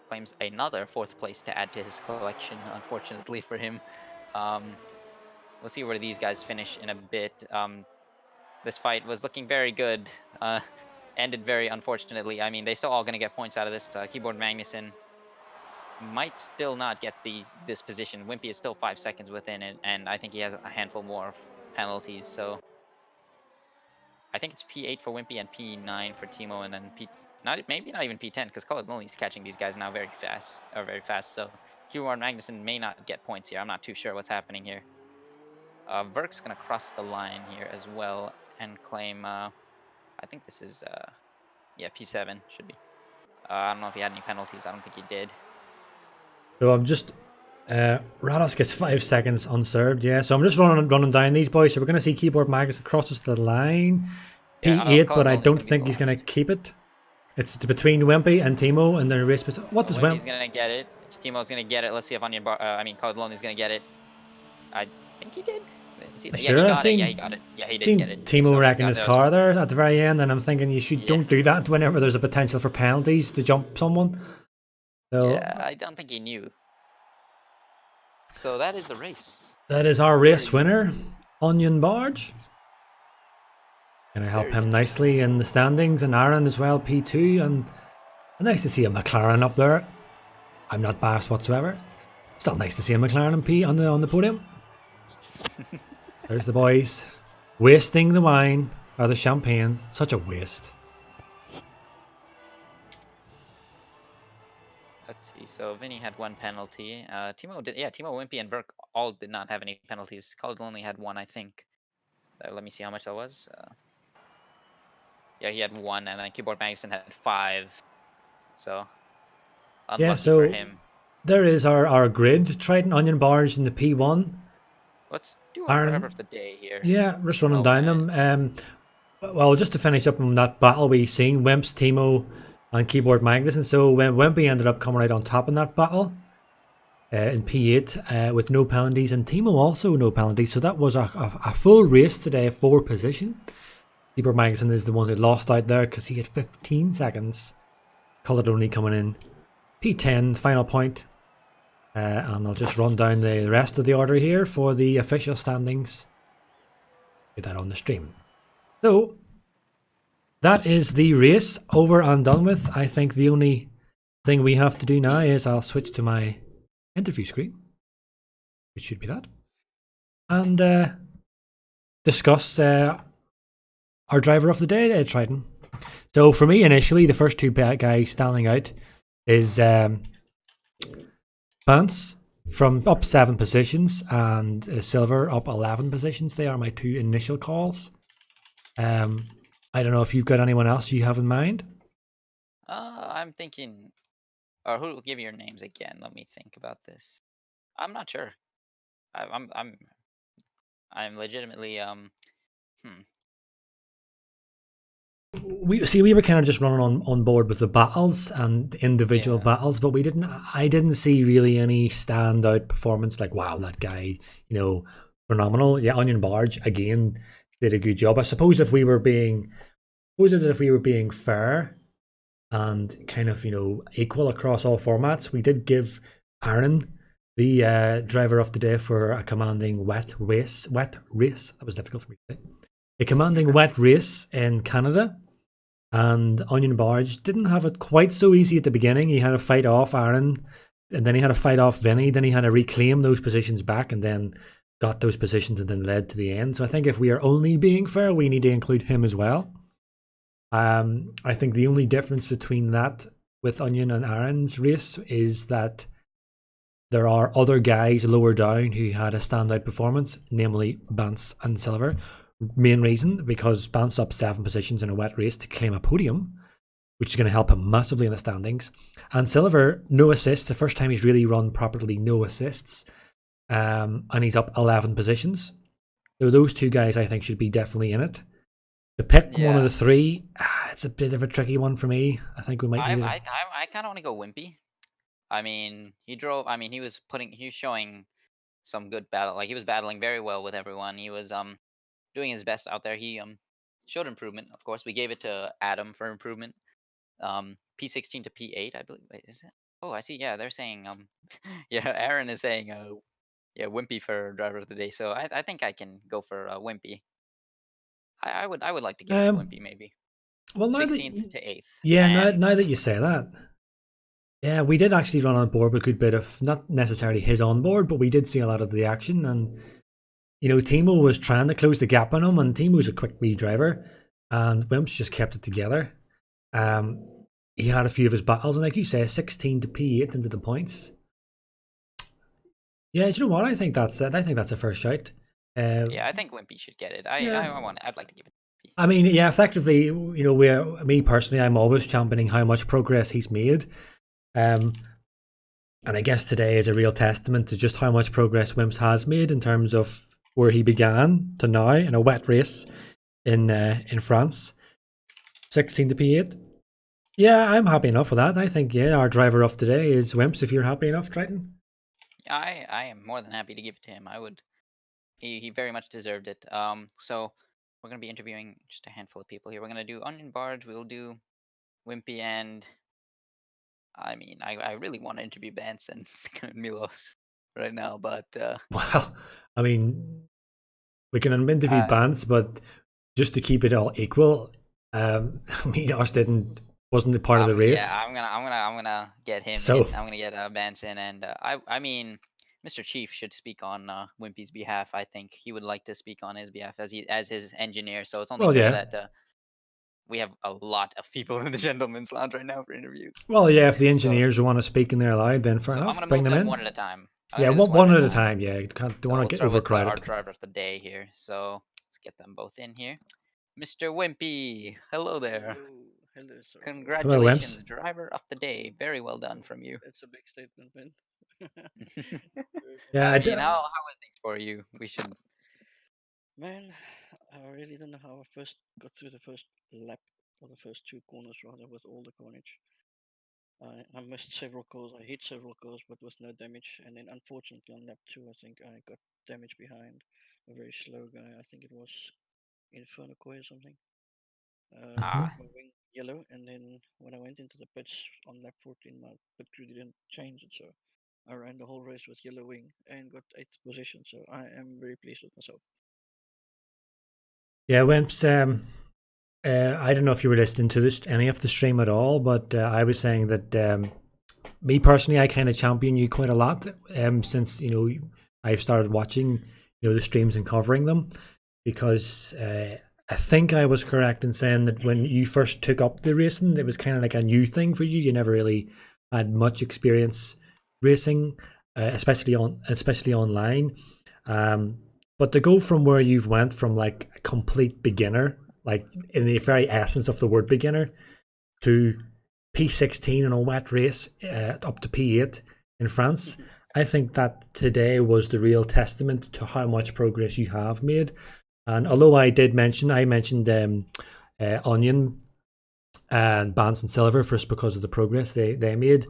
claims another 4th place to add to his collection. Unfortunately for him, we'll see where these guys finish in a bit. This fight was looking very good. Ended very unfortunately. I mean, they still all gonna get points out of this. Keyboard Magnuson might still not get this position. Wimpy is still 5 seconds within it, and I think he has a handful more of penalties. So I think it's P8 for Wimpy and P9 for Thimo, and then maybe not even P10 because Colored Lonely's catching these guys now very fast. So Keyboard Magnuson may not get points here. I'm not too sure what's happening here. Verk's gonna cross the line here as well and claim. I think this is yeah, P7 should be. I don't know if he had any penalties. I don't think he did. So I'm just Rados gets 5 seconds unserved. Yeah, so I'm just running down these boys. So we're gonna see Keyboard Magnuson crosses the line. P8, but I don't think he's gonna keep it. It's between Wimpy and Thimo in the race. What does Wimpy? He's gonna get it. Thimo's gonna get it. Let's see if Colored Lonely's gonna get it. I think he did. Sure, yeah, he got it. Yeah, he did get it. Timo wrecking his car there at the very end, and I'm thinking don't do that whenever there's a potential for penalties to jump someone. So yeah, I don't think he knew. So that is the race. That is our race winner, Onion Barge. Gonna help him nicely in the standings, and Aaron as well, P2, and nice to see a McLaren up there. I'm not biased whatsoever. Still nice to see a McLaren and P on the podium. There's the boys wasting the wine or the champagne. Such a waste. Let's see. So Vinny had 1 penalty. Thimo did. Yeah, Thimo, Wimpy, and Verk all did not have any penalties. Colored only had 1, I think. Let me see how much that was. Yeah, he had 1, and then Keyboard Magnuson had 5. So unlucky for him. There is our grid. Triton, Onion Barge, in the P1. Let's do a driver of the day here. Yeah, just running down them. Well, just to finish up on that battle we've seen, Wimps, Thimo, and Keyboard Magnuson. So when Wimpy ended up coming out on top in that battle in P8 with no penalties, and Thimo also no penalties. So that was a full race today, 4 position. Keyboard Magnuson is the one who lost out there because he had 15 seconds. Colored only coming in P10, final point. And I'll just run down the rest of the order here for the official standings. Get that on the stream. So, that is the race over and done with. I think the only thing we have to do now is I'll switch to my interview screen, which should be that, and discuss our driver of the day, Triton. So for me, initially, the first 2 guys standing out is Vance from up 7 positions and Silver up 11 positions. They are my 2 initial calls. I don't know if you've got anyone else you have in mind. I'm thinking, or who will give you your names again? Let me think about this. I'm not sure. I'm legitimately We were kind of just running on board with the battles and individual battles, but I didn't see really any standout performance like, wow, that guy, phenomenal. Yeah, Onion Barge again did a good job. I suppose if we were being fair and kind of equal across all formats, we did give Aaron the driver of the day for a commanding wet race. That was difficult for me to say. A commanding wet race in Canada, and Onion Barge didn't have it quite so easy at the beginning. He had to fight off Aaron, and then he had to fight off Vinny, then he had to reclaim those positions back, and then got those positions and then led to the end. So I think if we are only being fair, we need to include him as well. I think the only difference between that with Onion and Aaron's race is that there are other guys lower down who had a standout performance, namely Vance and Silver. Main reason because Bant's up 7 positions in a wet race to claim a podium, which is going to help him massively in the standings. And Silver, no assists, the first time he's really run properly, no assists. And he's up 11 positions. So those two guys I think should be definitely in it. To pick one of the three, it's a bit of a tricky one for me. I think we might need I kind of want to go Wimpy. I mean, he was showing some good battle. Like, he was battling very well with everyone. He was doing his best out there. He showed improvement. Of course, we gave it to Adam for improvement. P16 to P8, I believe. Wait, is it? Oh, I see. Yeah, they're saying yeah, Aaron is saying yeah, Wimpy for driver of the day. So I think I can go for Wimpy. I would like to give it to Wimpy maybe. Well, now 16th to 8th. yeah, And now that you say that, yeah, we did actually run on board with a good bit of not necessarily his on board, but we did see a lot of the action. And you know, Thimo was trying to close the gap on him, and Timo's a quick wee driver, and Wimps just kept it together. He had a few of his battles, and like you say, 16 to P8 into the points. Yeah, do you know what? I think that's it. I think that's a first shout. yeah, I think Wimpy should get it. I'd like to give it to Wimpy. I mean, yeah, effectively, you know, me personally, I'm always championing how much progress he's made. And I guess today is a real testament to just how much progress Wimps has made in terms of where he began to now in a wet race in France. 16 to P8. Yeah, I'm happy enough with that. I think, yeah, our driver of today is Wimps, if you're happy enough, Triton. I am more than happy to give it to him. I would. He very much deserved it. So we're gonna be interviewing just a handful of people here. We're gonna do Onion Barge. We'll do Wimpy, and I mean, I really want to interview Bance and Milos right now, but Well, I mean, we can interview bands, but just to keep it all equal, I mean, ours wasn't the part of the race. Yeah, I'm gonna get him. So I'm gonna get Bance in, and I mean, Mr. Chief should speak on Wimpy's behalf. I think he would like to speak on his behalf as his engineer. So it's only fair that we have a lot of people in the gentleman's lounge right now for interviews. Well, yeah, if the engineers want to speak and they're allowed, then fair enough. I'm gonna Bring move them in one at a time. Yeah, one at a time. Yeah, you don't want to get overcrowded. Our driver of the day here. So let's get them both in here. Mr. Wimpy, hello there. Hello, sir. Congratulations, Hello, driver of the day. Very well done from you. It's a big statement, man. Yeah, I mean, how was it for you? We should. Man, I really don't know how I first got through the first lap or the first two corners rather with all the carnage. I missed several calls. I hit several calls, but with no damage. And then, unfortunately, on lap 2, I think I got damage behind a very slow guy. I think it was Inferno Koi or something. My wing yellow, and then when I went into the pits on lap 14, my pit crew didn't change it, so I ran the whole race with yellow wing and got 8th position. So I am very pleased with myself. Yeah, Wimps. I don't know if you were listening to any of the stream at all, but I was saying that me personally, I kind of champion you quite a lot since I've started watching the streams and covering them, because I think I was correct in saying that when you first took up the racing, it was kind of like a new thing for you. You never really had much experience racing, especially online. But to go from where you've went from like a complete beginner, like in the very essence of the word beginner, to P16 in a wet race up to P8 in France, I think that today was the real testament to how much progress you have made. And although I mentioned Onion and Bance and Silver first because of the progress they made,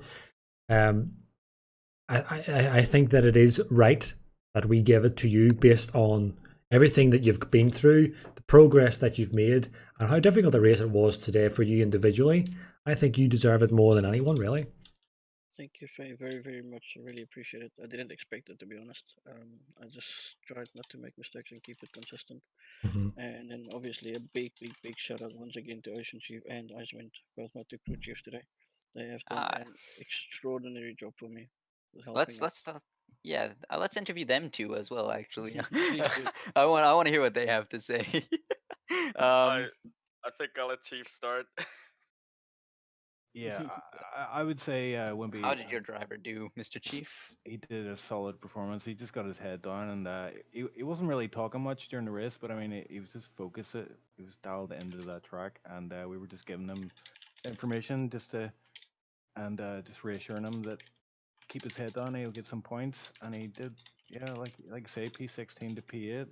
I think that it is right that we give it to you based on everything that you've been through, the progress that you've made, and how difficult a race it was today for you individually. I think you deserve it more than anyone, really. Thank you very, very much. I really appreciate it. I didn't expect it, to be honest. I just tried not to make mistakes and keep it consistent. And then obviously a big shout out once again to OceanChief and Icewind, both my two crew chiefs today. They have done an extraordinary job for me. Let's interview them too as well. Actually, Please do. I want to hear what they have to say. I think I'll let Chief start. Yeah, I would say Wimpy. How did your driver do, Mr. Chief? He did a solid performance. He just got his head down, and he wasn't really talking much during the race, but I mean, he was just focused. He was dialed into that track, and we were just giving him information just reassuring him that keep his head down, he'll get some points, and he did. Yeah, like I say, P16 to P8.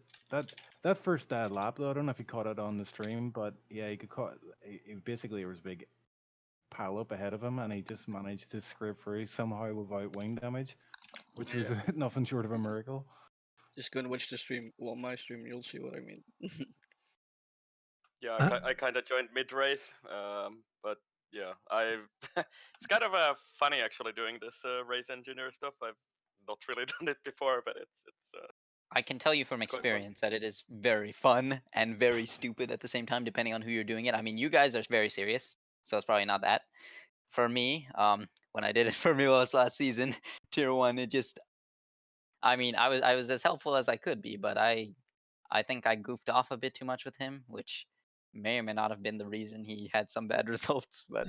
That first lap though, I don't know if he caught it on the stream, but yeah, he could caught. Basically, there was a big pile up ahead of him, and he just managed to scrape through somehow without wing damage, which was nothing short of a miracle. Just go and watch the stream, well, my stream, you'll see what I mean. Yeah, I kind of joined mid race, but yeah, it's kind of funny actually doing this race engineer stuff. I've not really done it before, but it's I can tell you from quite fun. experience that it is very fun and very stupid at the same time, depending on who you're doing it. I mean, you guys are very serious, so it's probably not that. For me, when I did it for Milos last season, tier 1, it just, I mean, I was as helpful as I could be, but I think I goofed off a bit too much with him, which may or may not have been the reason he had some bad results. But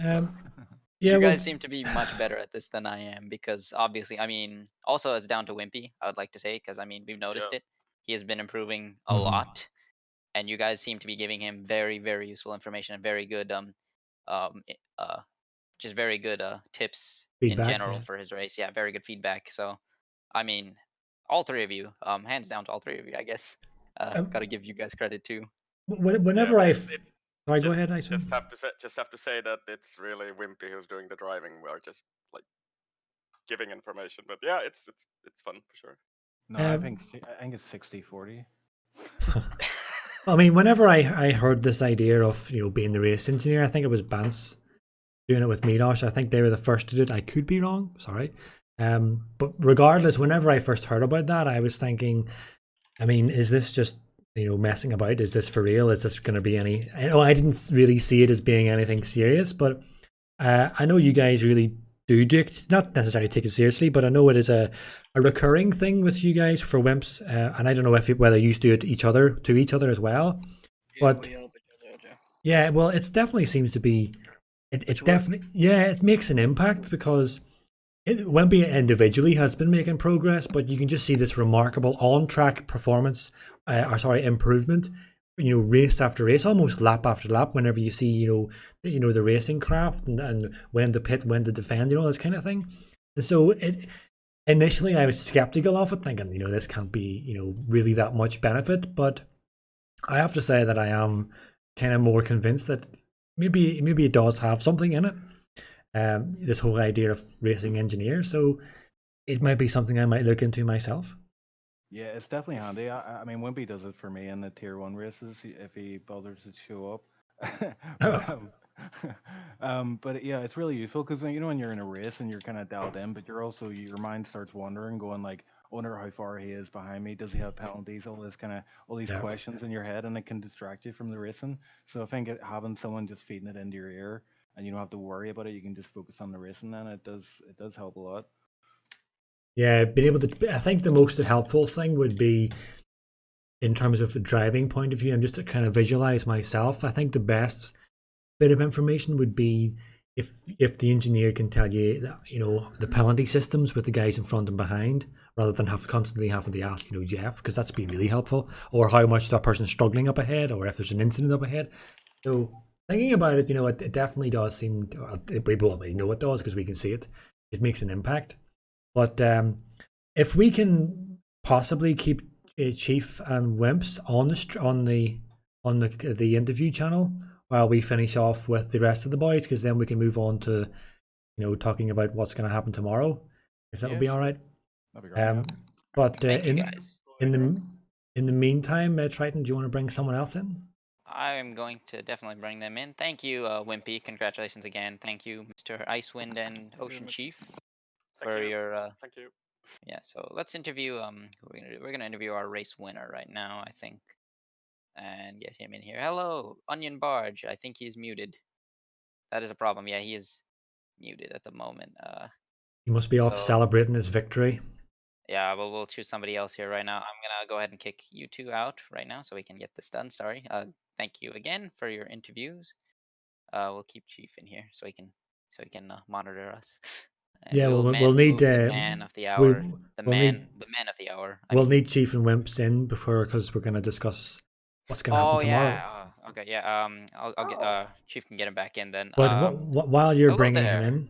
Yeah, you well, guys seem to be much better at this than I am, because obviously, I mean, also it's down to Wimpy, I would like to say, because I mean, we've noticed it. He has been improving a Mhm. lot, and you guys seem to be giving him very, very useful information and very good just very good tips in Feedback, general yeah. for his race. Yeah, very good feedback. So, I mean, all three of you, hands down to all three of you, I guess. Gotta give you guys credit too. Whenever but I, it's sorry, go just ahead, Iceman. just have to say that it's really Wimpy who's doing the driving. We're just like giving information, but yeah, it's fun for sure. No, I think it's 60-40. I mean, whenever I heard this idea of being the race engineer, I think it was Bance doing it with Milosh. I think they were the first to do it. I could be wrong, sorry. But regardless, whenever I first heard about that, I was thinking, I mean, is this just messing about? Is this for real? Is this going to be any? I know I didn't really see it as being anything serious, but I know you guys really do not necessarily take it seriously, but I know it is a recurring thing with you guys for Wimps, and I don't know whether you do it to each other as well. Yeah, But we help each other out, yeah. yeah, well, it definitely seems to be. It It's definitely, yeah, it makes an impact because Wemby individually has been making progress, but you can just see this remarkable on-track performance, improvement. Race after race, almost lap after lap. Whenever you see, the racing craft and when to pit, when to defend, this kind of thing. And so initially I was skeptical of it, thinking, this can't be, really that much benefit. But I have to say that I am kind of more convinced that maybe it does have something in it. This whole idea of racing engineer, so it might be something I might look into myself. Yeah, it's definitely handy. I mean, Wimpy does it for me in the tier 1 races if he bothers to show up. But yeah, it's really useful because when you're in a race and you're kind of dialed in, but you're also your mind starts wandering, going like, I wonder how far he is behind me. Does he have penalties? All these Yeah. questions in your head, and it can distract you from the racing. So I think having someone just feeding it into your ear, and you don't have to worry about it, you can just focus on the racing. Then it does help a lot. Yeah, being able to. I think the most helpful thing would be in terms of a driving point of view, and just to kind of visualize myself. I think the best bit of information would be if the engineer can tell you that, the penalty systems with the guys in front and behind, rather than constantly having to ask Jeff, because that's be really helpful, or how much that person's struggling up ahead, or if there's an incident up ahead. So thinking about it, it definitely does seem. We know it does because we can see it. It makes an impact. But if we can possibly keep Chief and Wimps on the interview channel while we finish off with the rest of the boys, because then we can move on to talking about what's going to happen tomorrow, if that would be all right. That'd be great. But Thank you guys. in the meantime, Triton, do you want to bring someone else in? I'm going to definitely bring them in. Thank you, Wimpy. Congratulations again. Thank you, Mr. Icewind and OceanChief, for your. Thank you. Yeah, so let's interview. We're gonna interview our race winner right now, I think, and get him in here. Hello, Onion Barge. I think he's muted. That is a problem. Yeah, he is muted at the moment. He must be off so- celebrating his victory. Yeah, well, we'll choose somebody else here right now. I'm gonna go ahead and kick you two out right now so we can get this done. Sorry. Thank you again for your interviews. We'll keep Chief in here so he can so he can monitor us. And Yeah, we'll we'll need move the man of the we hour. The we'll man need of the hour. I we'll mean. need Chief and Wimps in before because we're gonna discuss what's gonna happen Oh tomorrow. yeah. Okay. Yeah. I'll get Chief can get him back in then. But while you're Hello bringing him there, in,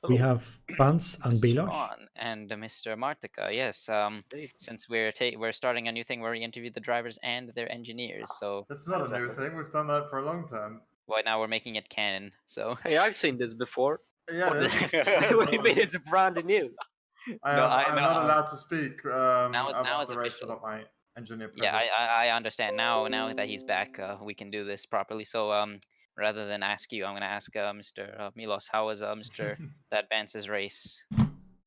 we Hello. have Bance and Mr. Bilosh. Spawn and Mr. Martika. Yes. Indeed. Since we're starting a new thing where we interview the drivers and their engineers. So It's not a new Exactly. thing. We've done that for a long time. right now we're making it canon. So. Hey, I've seen this before. Yeah, What it the- is. What do you mean it's brand new? I'm not allowed to speak now about it's the race official. without my engineer Yeah, present. I understand now. Now that he's back, we can do this properly. So rather than ask you, I'm gonna ask Mr. Milos, how was Mr. that Vance's race?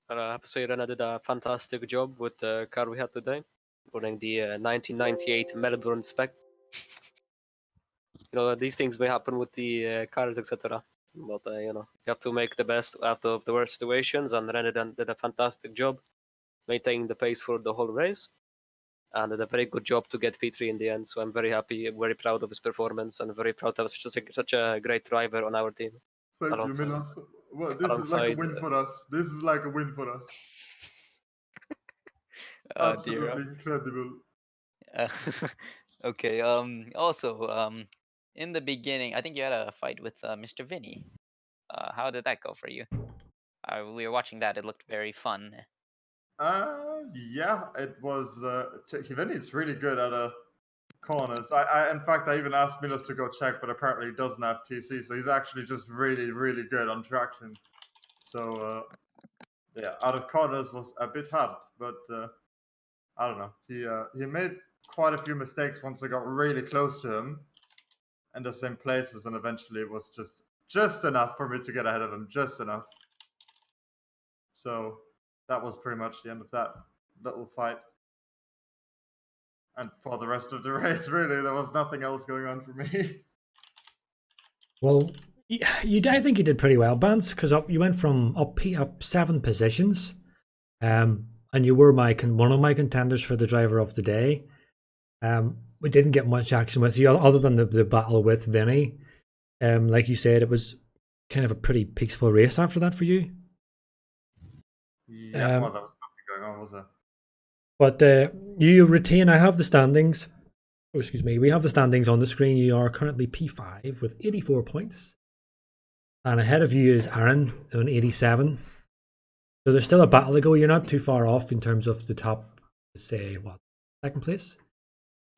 I have to say, Rena did a fantastic job with the car we had today, running the 1998 Melbourne spec. You know, these things may happen with the cars, etc. But you know, you have to make the best out of the worst situations, and Rena did a fantastic job maintaining the pace for the whole race, and did a very good job to get P3 in the end. So I'm very happy, very proud of his performance, and very proud to have such a great driver on our team. Thank you, Alongside- Milos. Well, this is like a alongside, win for us. This is like a win for us. Absolutely incredible. Okay. Also, in the beginning, I think you had a fight with Mr. Vinny. How did that go for you? We were watching that. It looked very fun. Yeah, it was. Vinny's really good at corners. In fact, I even asked Milos to go check, but apparently he doesn't have TC, so he's actually just really, really good on traction. So, yeah, out of corners was a bit hard, but I don't know. He made quite a few mistakes once I got really close to him in the same places, and eventually it was just enough for me to get ahead of him, just enough. So that was pretty much the end of that little fight. And for the rest of the race, really, there was nothing else going on for me. Well, I think you did pretty well, Bance, because you went from up 7 positions, and you were one of my contenders for the driver of the day. We didn't get much action with you other than the battle with Vinny. Like you said, it was kind of a pretty peaceful race after that for you. Yeah, well, there was nothing going on, was there? But you retain. I have the standings. Oh, excuse me. We have the standings on the screen. You are currently P5 with 84 points. And ahead of you is Aaron on 87. So there's still a battle to go. You're not too far off in terms of the top, say, second place.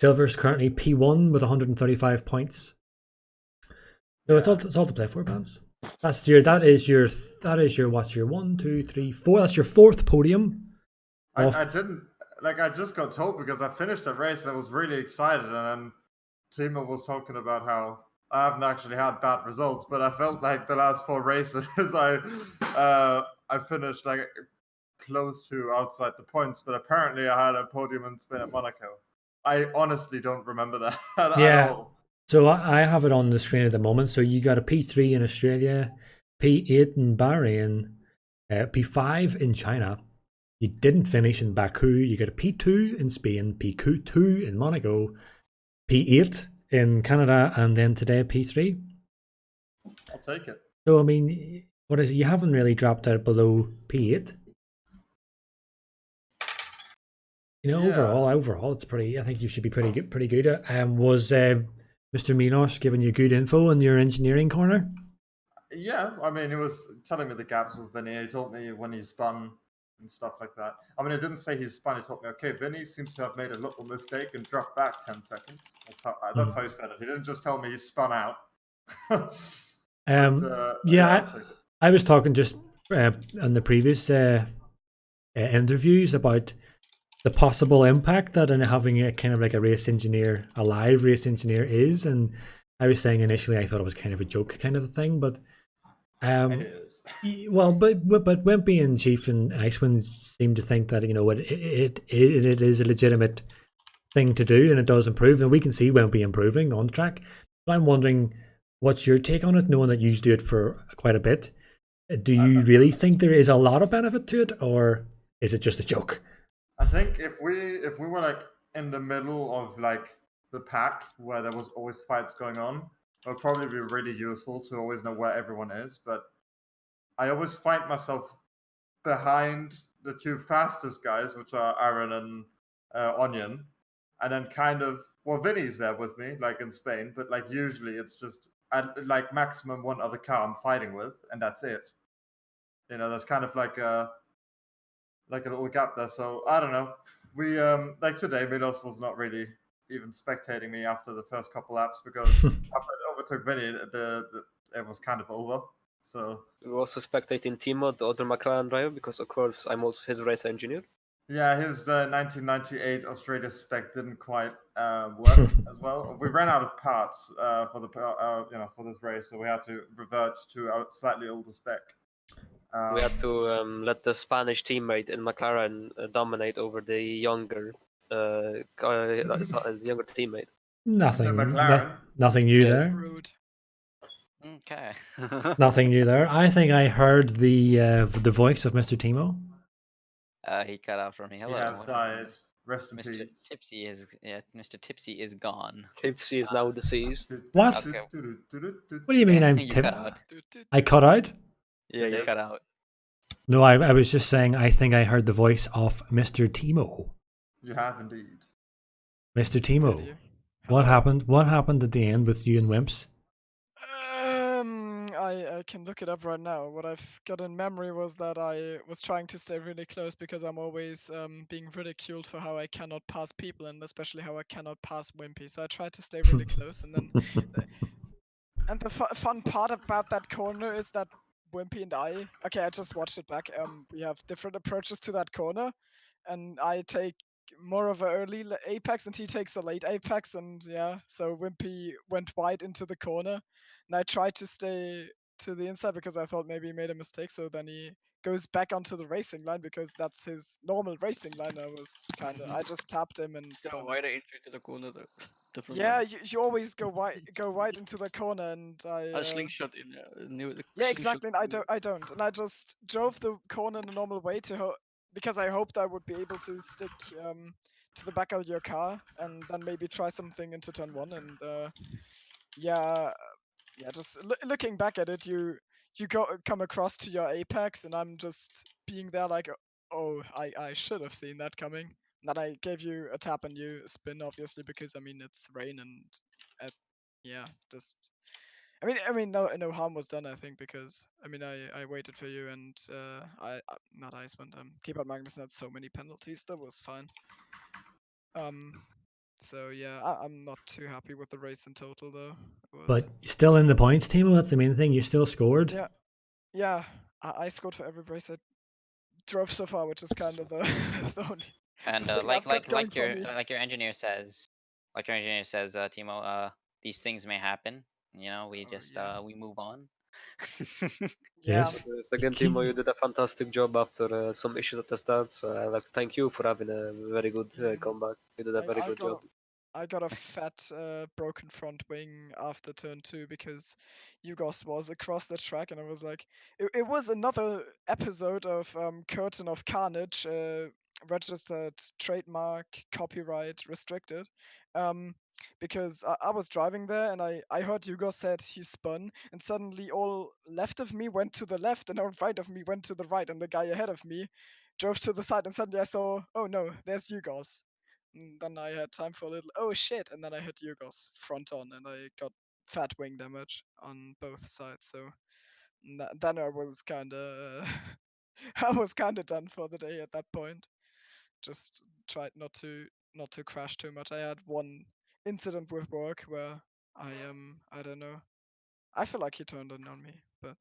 Silver's currently P1 with 135 points. So it's all to play for, Bance. That is your what's your 1, 2, 3, 4. That's your 4th podium. I didn't I just got told because I finished that race and I was really excited, and then Thimo was talking about how I haven't actually had bad results, but I felt like the last 4 races I finished like close to outside the points, but apparently I had a podium in Spain at Monaco. I honestly don't remember that at all. So I have it on the screen at the moment. So you got a P3 in Australia, P8 in Bahrain, P5 in China. You didn't finish in Baku. You got a P2 in Spain, P2 in Monaco, P8 in Canada, and then today P3. I'll take it. So I mean, what is it? You haven't really dropped out below P8. You know, overall, it's pretty. I think you should be pretty good. Was Mr. Minos giving you good info in your engineering corner? Yeah, I mean, he was telling me the gaps with Vinny. He told me when he spun and stuff like that. I mean, he didn't say he spun. He told me, okay, Vinny seems to have made a little mistake and dropped back 10 seconds. That's how he said it. He didn't just tell me he spun out. I was talking just on the previous interviews about the possible impact that having a kind of like a live race engineer is, and I was saying initially I thought it was kind of a joke kind of a thing, but it is. Well, but Wimpy and Chief and Icewind seem to think that it is a legitimate thing to do, and it does improve, and we can see Wimpy improving on track. So I'm wondering, what's your take on it, knowing that you do it for quite a bit? Do you really think there is a lot of benefit to it, or is it just a joke? I think if we were like in the middle of like the pack where there was always fights going on, it would probably be really useful to always know where everyone is. But I always find myself behind the two fastest guys, which are Aaron and Onion, and then kind of Vinny's there with me, like in Spain, but like usually it's just like maximum one other car I'm fighting with, and that's it. You know, there's kind of like a little gap there. So I don't know. We like today, Milos was not really even spectating me after the first couple laps because after I overtook Vinny, it was kind of over. So We were also spectating Thimo, the other McLaren driver, because of course I'm also his race engineer. yeah, his 1998 Australia spec didn't quite work as well. We ran out of parts for the for this race, so we had to revert to a slightly older spec. We had to let the Spanish teammate in McLaren dominate over the younger younger teammate. Nothing, McLaren. nothing new Yes. there. Rude. Okay. Nothing new there. I think I heard the voice of Mr. Timo. He cut out for me. He Hello. has what died. happened? Rest in Mr. peace. Tipsy is Mr. Tipsy is gone. Tipsy is now deceased. What? Okay. What do you mean I'm You Tim? cut out. I cut out? Yeah, you Yes. cut out. No, I was just saying I think I heard the voice of Mr. Timo. You have indeed. Mr. Did Timo. you? What happened? What happened at the end with you and Wimps? I can look it up right now. What I've got in memory was that I was trying to stay really close because I'm always being ridiculed for how I cannot pass people and especially how I cannot pass Wimpy. So I tried to stay really close, and then the fun part about that corner is that Wimpy and I just watched it back. We have different approaches to that corner, and I take more of an early apex and he takes a late apex, and yeah, so Wimpy went wide into the corner, and I tried to stay to the inside because I thought maybe he made a mistake. So then he goes back onto the racing line because that's his normal racing line. I just tapped him and Yeah, spun. wider entry to the corner though. Different Yeah, line. you always go wide into the corner, and A slingshot in there. yeah, exactly. And I don't, and I just drove the corner in a normal way because I hoped I would be able to stick to the back of your car and then maybe try something into turn one. And yeah, just looking back at it, you come across to your apex, and I'm just being there like, oh, I should have seen that coming. And then I gave you a tap and you spin, obviously, because I mean it's rain and yeah, just. I mean, no harm was done, I think, because I mean, I waited for you, and not Iceman, Keyboard Magnus had so many penalties. That was fine. So yeah, I'm not too happy with the race in total, though. But still in the points, Timo. That's the main thing. You still scored. Yeah, I scored for every race I drove so far, which is kind of the, the only. And thing I've got going for me. like your engineer says, Timo, these things may happen. You know, we just yeah. we move on. Yeah. Yes. Again, Timo, you did a fantastic job after some issues at the start. So I'd like to thank you for having a very good comeback. You did a very good job. I got a fat broken front wing after turn 2 because Yugos was across the track, and I was like, it was another episode of Curtain of Carnage, registered trademark, copyright restricted, because I was driving there and I heard Yugos said he spun, and suddenly all left of me went to the left and all right of me went to the right, and the guy ahead of me drove to the side, and suddenly I saw, oh no, there's Yugos. And then I had time for a little, oh shit, and then I hit Yugos front on, and I got fat wing damage on both sides. So then I was kind of, I was kind of done for the day at that point. Just tried not to crash too much. I had one incident with work where I don't know. I feel like he turned in on me, but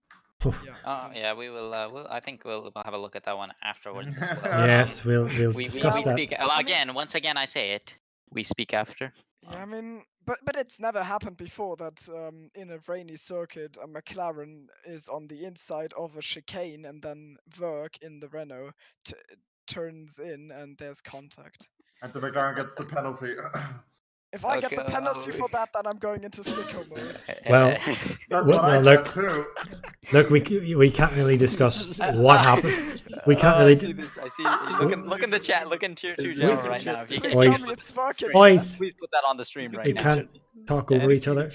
yeah. Yeah, we will. I think we'll have a look at that one afterwards as well. Yes, we'll we discuss that. speak once again. I say it. We speak after. Yeah, I mean, but it's never happened before that in a rainy circuit, a McLaren is on the inside of a chicane, and then Verk in the Renault turns in, and there's contact. And the McLaren gets the penalty. If I get the penalty for that, then I'm going into sicko mode. Well, That's what I said too. Look, we can't really discuss what happened. We can't really. I see this. I see. Look in the chat. Look into your two channel right now. If you can, Boys. Tell me it's working. Boys. please put that on the stream right We now. can't talk over each other.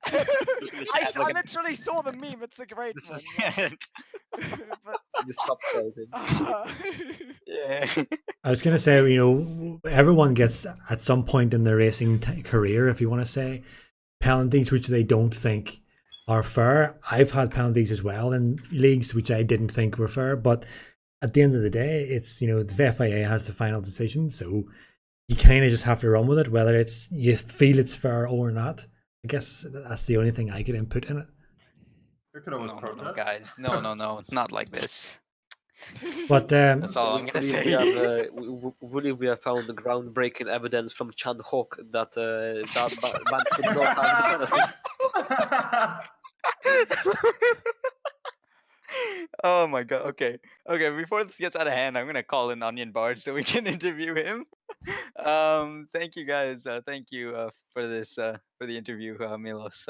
I literally saw the meme. It's a great one. but Just top quality. Yeah. I was going to say, everyone gets at some point in their racing career, if you want to say, penalties which they don't think are fair. I've had penalties as well in leagues which I didn't think were fair, but at the end of the day, it's the FIA has the final decision, so you kind of just have to run with it, whether it's you feel it's fair or not. I guess that's the only thing I could input in it. You could always No, protest. guys. No, not like this. But That's all So I'm gonna we say. have found groundbreaking evidence from Chad Hawk that that ban should not have the penalty. Oh my god. Okay. Before this gets out of hand, I'm gonna call in Onion Barge so we can interview him. Thank you guys. Thank you for this for the interview, Milos.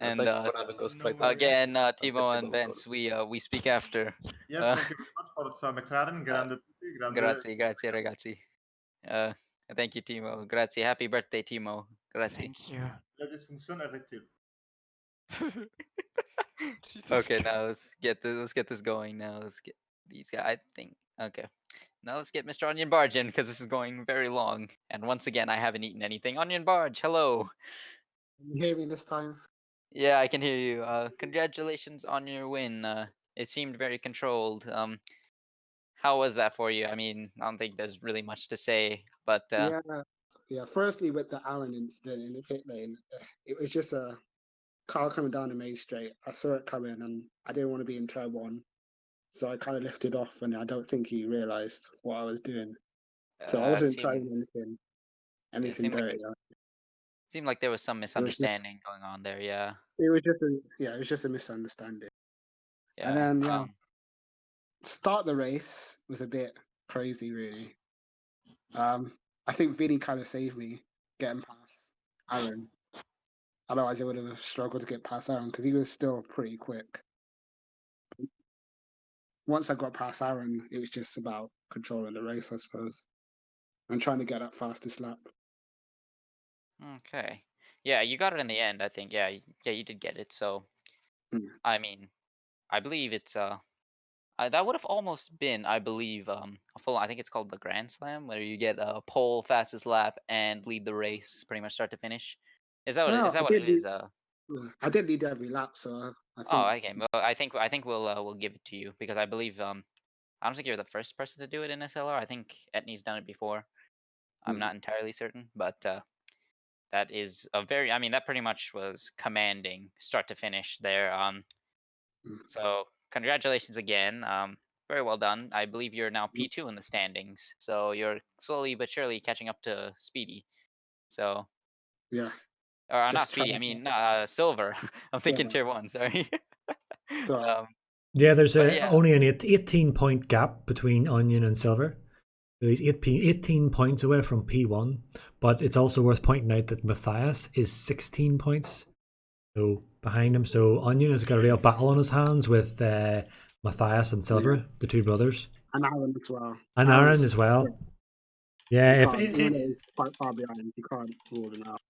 And Thank you for having us. No Triton. again, And Timo and TipsyBob, of Bence, course. we speak after. Yes, thank you very much for the McLaren. Grande, grande. Grazie, ragazzi. Thank you, Timo. Grazie. Happy birthday, Timo. Grazie. Thank you. La dysfonction érectile. Jesus Okay, Christ. now let's get this going. Now let's get these guys. I think okay. Now let's get Mr. Onion Barge in because this is going very long. And once again, I haven't eaten anything. Onion Barge, hello. Can you hear me this time? Yeah, I can hear you. Congratulations on your win. It seemed very controlled. How was that for you? I mean, I don't think there's really much to say, but Yeah. Firstly, with the Allen incident in the pit lane, it was just a car coming down the main straight. I saw it coming, and I didn't want to be in turn one, so I kind of lifted off, and I don't think he realized what I was doing. So I it wasn't seemed trying anything seemed like dirty. seemed like there was some It was just, misunderstanding going on there. Yeah. it was just a misunderstanding. And Yeah. then start the race was a bit crazy, really. I think Vinny kind of saved me getting past Aaron. Otherwise, I would have struggled to get past Aaron because he was still pretty quick. Once I got past Aaron, it was just about controlling the race, I suppose, and trying to get that fastest lap. Okay. Yeah, you got it in the end, I think. Yeah, you did get it. So, Mm. I mean, I believe it's that would have almost been, I believe, a full. I think it's called the Grand Slam, where you get a pole, fastest lap, and lead the race, pretty much start to finish. Is that what Well, what it is? I did lead every lap, so I Oh, think. okay. Well, I think we'll give it to you because I believe I don't think you're the first person to do it in SLR. I think Etney's done it before. I'm Mm. not entirely certain, but that is a very. I mean, that pretty much was commanding start to finish there. So congratulations again. Very well done. I believe you're now P2 in the standings, so you're slowly but surely catching up to Speedy. So, Yeah. or not Just Speedy. I trying. mean Silver. I'm thinking Yeah. Tier 1. Sorry. So Yeah, there's But yeah. only an 18-point gap between Onion and Silver. So he's 18 points away from P1, but it's also worth pointing out that Matthias is 16 points so behind him. So Onion has got a real battle on his hands with Matthias and Silver, the two brothers. And Aaron as well. And Aaron as well. Yeah, Even though he's quite far behind, you can't rule him out.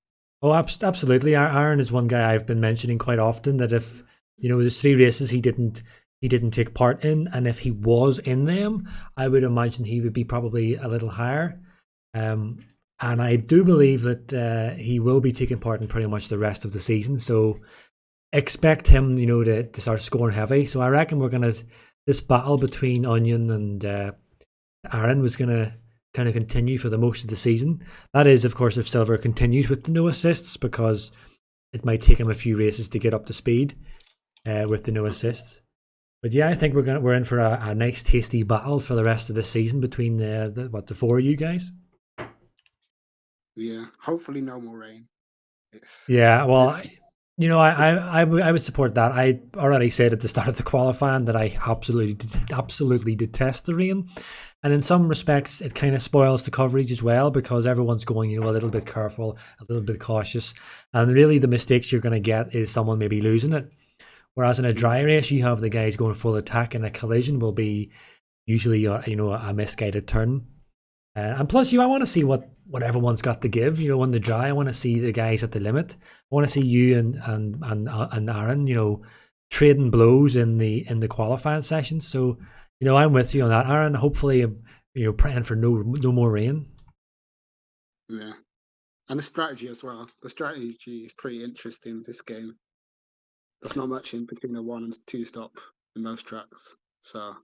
Oh, absolutely. Aaron is one guy I've been mentioning quite often. That if there's 3 races he didn't take part in, and if he was in them, I would imagine he would be probably a little higher. And I do believe that he will be taking part in pretty much the rest of the season. So expect him, to start scoring heavy. So I reckon this battle between Onion and Aaron was gonna kind of continue for the most of the season. That is, of course, if Silver continues with the no assists, because it might take him a few races to get up to speed with the no assists. But yeah, I think we're in for a nice tasty battle for the rest of the season between the 4 of you guys. Yeah, hopefully no more rain. Yeah, well, I would support that. I already said at the start of the qualifying that I absolutely detest the rain, and in some respects it kind of spoils the coverage as well, because everyone's going a little bit careful, a little bit cautious, and really the mistakes you're going to get is someone maybe losing it. Whereas in a dry race, you have the guys going full attack, and a collision will be usually a misguided turn. And plus, I want to see what everyone's got to give. On the dry, I want to see the guys at the limit. I want to see you and Aaron, trading blows in the qualifying sessions. So I'm with you on that, Aaron. Hopefully, praying for no more rain. Yeah. And the strategy as well. The strategy is pretty interesting this game. There's not much in between a 1 and 2 stop in most tracks. So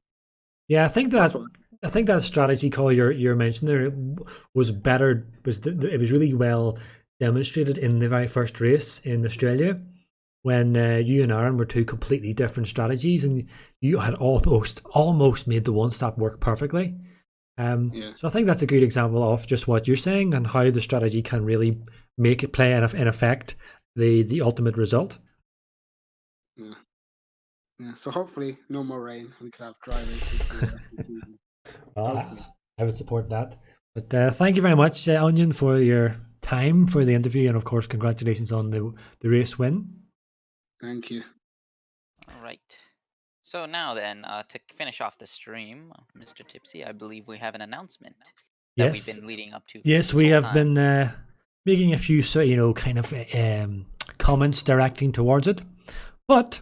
yeah, I think that's that strategy call you're mentioning there was better. It was really well demonstrated in the very first race in Australia when you and Aaron were two completely different strategies, and you had almost made the one stop work perfectly. So I think that's a good example of just what you're saying and how the strategy can really make it play in effect the ultimate result. Yeah. Yeah. So hopefully no more rain. We could have dry races for the rest of the season. Well, I would support that. But thank you very much, Onion, for your time for the interview, and of course, congratulations on the race win. Thank you. All right. So now then, to finish off the stream, Mr. Tipsy, I believe we have an announcement that we've been leading up to. Yes, we have been making a few, kind of comments directing towards it. But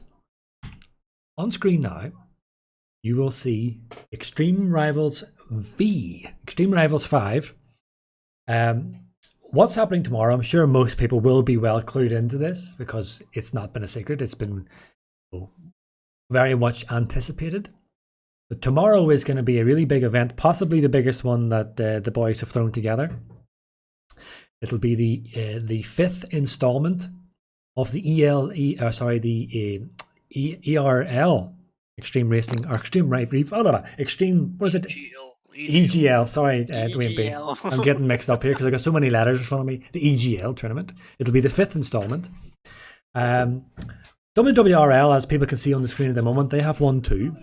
on screen now, you will see Extreme Rivals 5. What's happening tomorrow? I'm sure most people will be well clued into this because it's not been a secret. It's been very much anticipated. But tomorrow is going to be a really big event, possibly the biggest one that the boys have thrown together. It'll be the 5th installment of the ERL Extreme Racing or Extreme Extreme. What is it? EGL. Sorry, Wimpy. I'm getting mixed up here because I got so many letters in front of me. The EGL tournament. It'll be the 5th installment. WWRL, as people can see on the screen at the moment, they have won 2.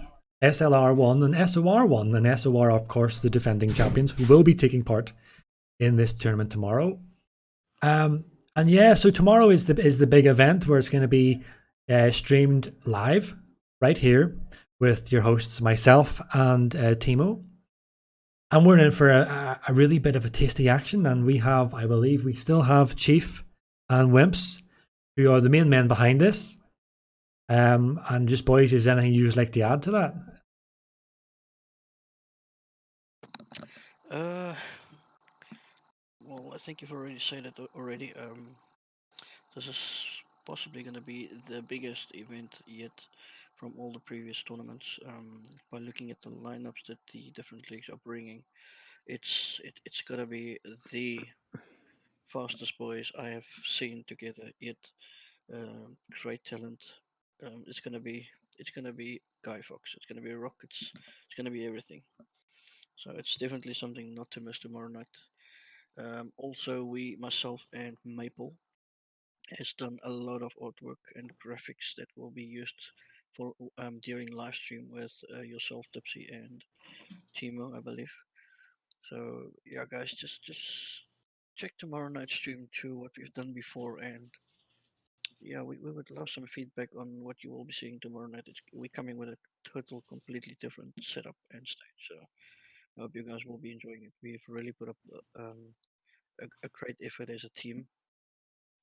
SLR won and SOR won, and SOR, of course, the defending champions, who will be taking part in this tournament tomorrow. And yeah, so tomorrow is the big event where it's going to be streamed live right here with your hosts, myself and Thimo. And we're in for a really bit of a tasty action, and I believe we still have Chief and Wimps, who are the main men behind this. And just, boys, is there anything you'd like to add to that? Well, I think you've already said it already. This is possibly going to be the biggest event yet from all the previous tournaments. By looking at the lineups that the different leagues are bringing, it's going to be the fastest boys I have seen together yet. Great talent. It's gonna be Guy Fox. It's gonna be rockets. It's gonna be everything. So it's definitely something not to miss tomorrow night. Also, myself and Maple has done a lot of artwork and graphics that will be used for during live stream with yourself, Tipsy, and Thimo, I believe. So yeah, guys, just check tomorrow night's stream to what we've done before, and yeah, we would love some feedback on what you will be seeing tomorrow night. We're coming with a completely different setup and stage. So I hope you guys will be enjoying it. We've really put up a great effort as a team,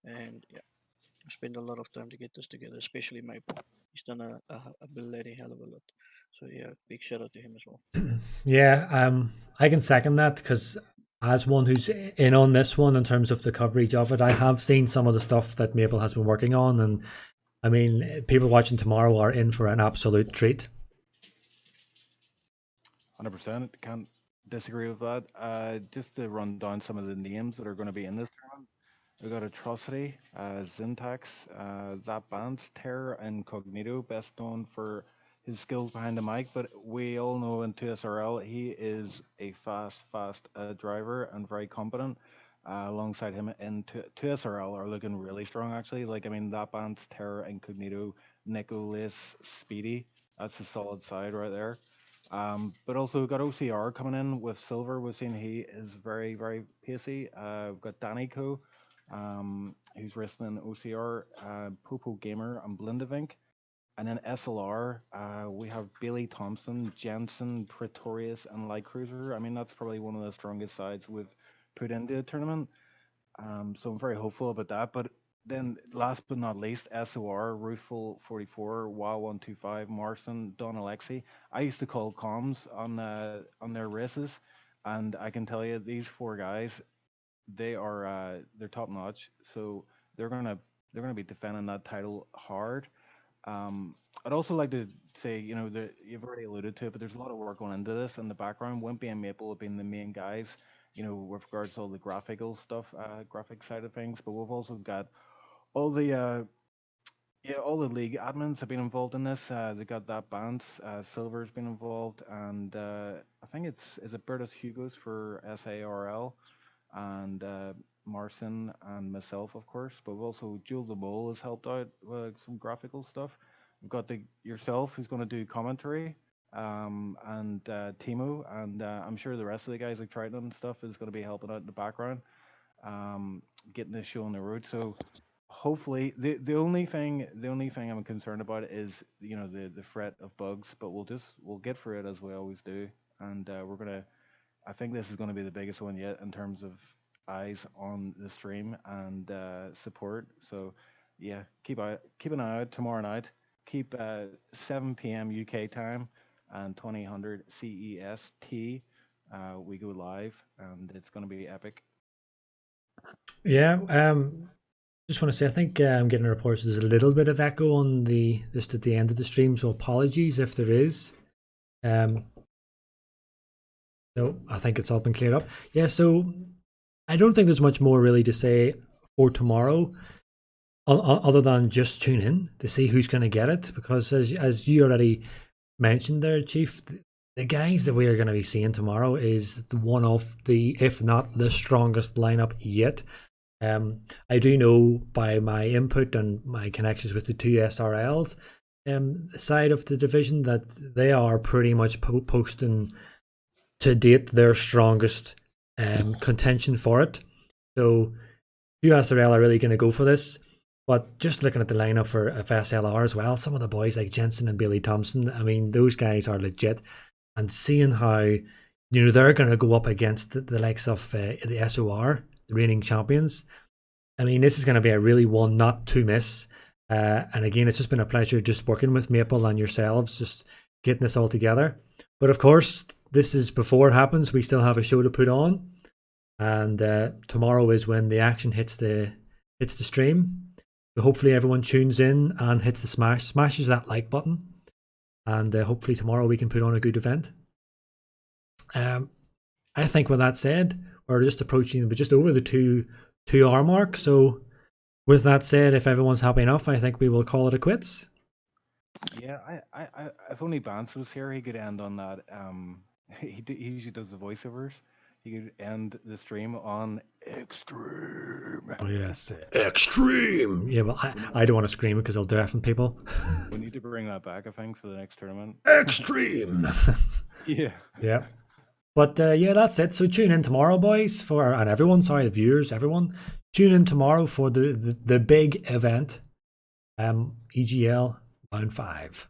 and yeah, spent a lot of time to get this together. Especially Maple, he's done a bloody hell of a lot. So yeah, big shout out to him as well. Yeah, I can second that because as one who's in on this one in terms of the coverage of it, I have seen some of the stuff that Maple has been working on, and I mean, people watching tomorrow are in for an absolute treat. 100%. Can't disagree with that. Just to run down some of the names that are going to be in this tournament. We got Atrocity, Zintax, That Band, Terror, Incognito, best known for his skills behind the mic, but we all know in 2SRL he is a fast driver and very competent. Alongside him in 2SRL are looking really strong actually. Like, I mean, That Band's Terror, Incognito, Nicholas, Speedy. That's a solid side right there. But also we've got OCR coming in with Silver. We've seen he is very pacey. We've got Danny Co, who's racing in OCR, Popo Gamer, and Blindavink. And then SLR, we have Bailey Thompson, Jensen, Pretorius, and Light Cruiser. I mean, that's probably one of the strongest sides we've put into the tournament. So I'm very hopeful about that. But then last but not least, SOR, Ruthful 44, Wow 125, Marson, Don Alexi. I used to call comms on their races, and I can tell you these four guys, they're top notch. So they're gonna they're gonna be defending that title hard. Um, I'd also like to say, that you've already alluded to it, but there's a lot of work going into this in the background. Wimpy and Maple have been the main guys, with regards to all the graphical stuff, graphic side of things. But we've also got all the all the league admins have been involved in this. They got that band, Silver's been involved, and I think is it Bertus Hugos for SARL, and Marcin and myself, of course. But we've also Jewel the Mole has helped out with some graphical stuff. We've got the yourself who's going to do commentary, and Timo, and I'm sure the rest of the guys like Triton and stuff is going to be helping out in the background, getting this show on the road. So hopefully, the only thing I'm concerned about is the threat of bugs, but we'll get through it as we always do, and we're gonna. I think this is going to be the biggest one yet in terms of eyes on the stream and support. So yeah, keep an eye out tomorrow night. Keep 7 p.m. UK time and 2000 CEST. We go live, and it's going to be epic. Yeah, just want to say I think I'm getting reports there's a little bit of echo on just at the end of the stream, so apologies if there is. No, I think it's all been cleared up. Yeah, so I don't think there's much more really to say for tomorrow, other than just tune in to see who's going to get it, because as you already mentioned there, Chief, the guys that we are going to be seeing tomorrow is one of the, if not the strongest lineup yet. I do know by my input and my connections with the two SRLs side of the division that they are pretty much posting to date their strongest contention for it. So USRL are really going to go for this. But just looking at the lineup for SLR as well, some of the boys like Jensen and Billy Thompson, I mean, those guys are legit. And seeing how they're going to go up against the likes of the SOR, the reigning champions, I mean, this is going to be a really one not to miss. And again, it's just been a pleasure just working with Maple and yourselves, just getting this all together. But of course, this is before it happens. We still have a show to put on, and tomorrow is when the action hits the stream. So hopefully everyone tunes in and hits the smashes that like button, and hopefully tomorrow we can put on a good event. I think with that said, we're just approaching, but just over the 2-hour mark. So with that said, if everyone's happy enough, I think we will call it a quits. Yeah, I if only Bance was here, he could end on that. He usually does the voiceovers. He could end the stream on extreme. Oh yes, extreme. Yeah, well, I don't want to scream it because I'll deafen people. We need to bring that back, I think, for the next tournament. Extreme. Yeah. Yeah. But yeah, that's it. So tune in tomorrow, boys, and everyone. Sorry, the viewers, everyone. Tune in tomorrow for the big event. EGL round 5.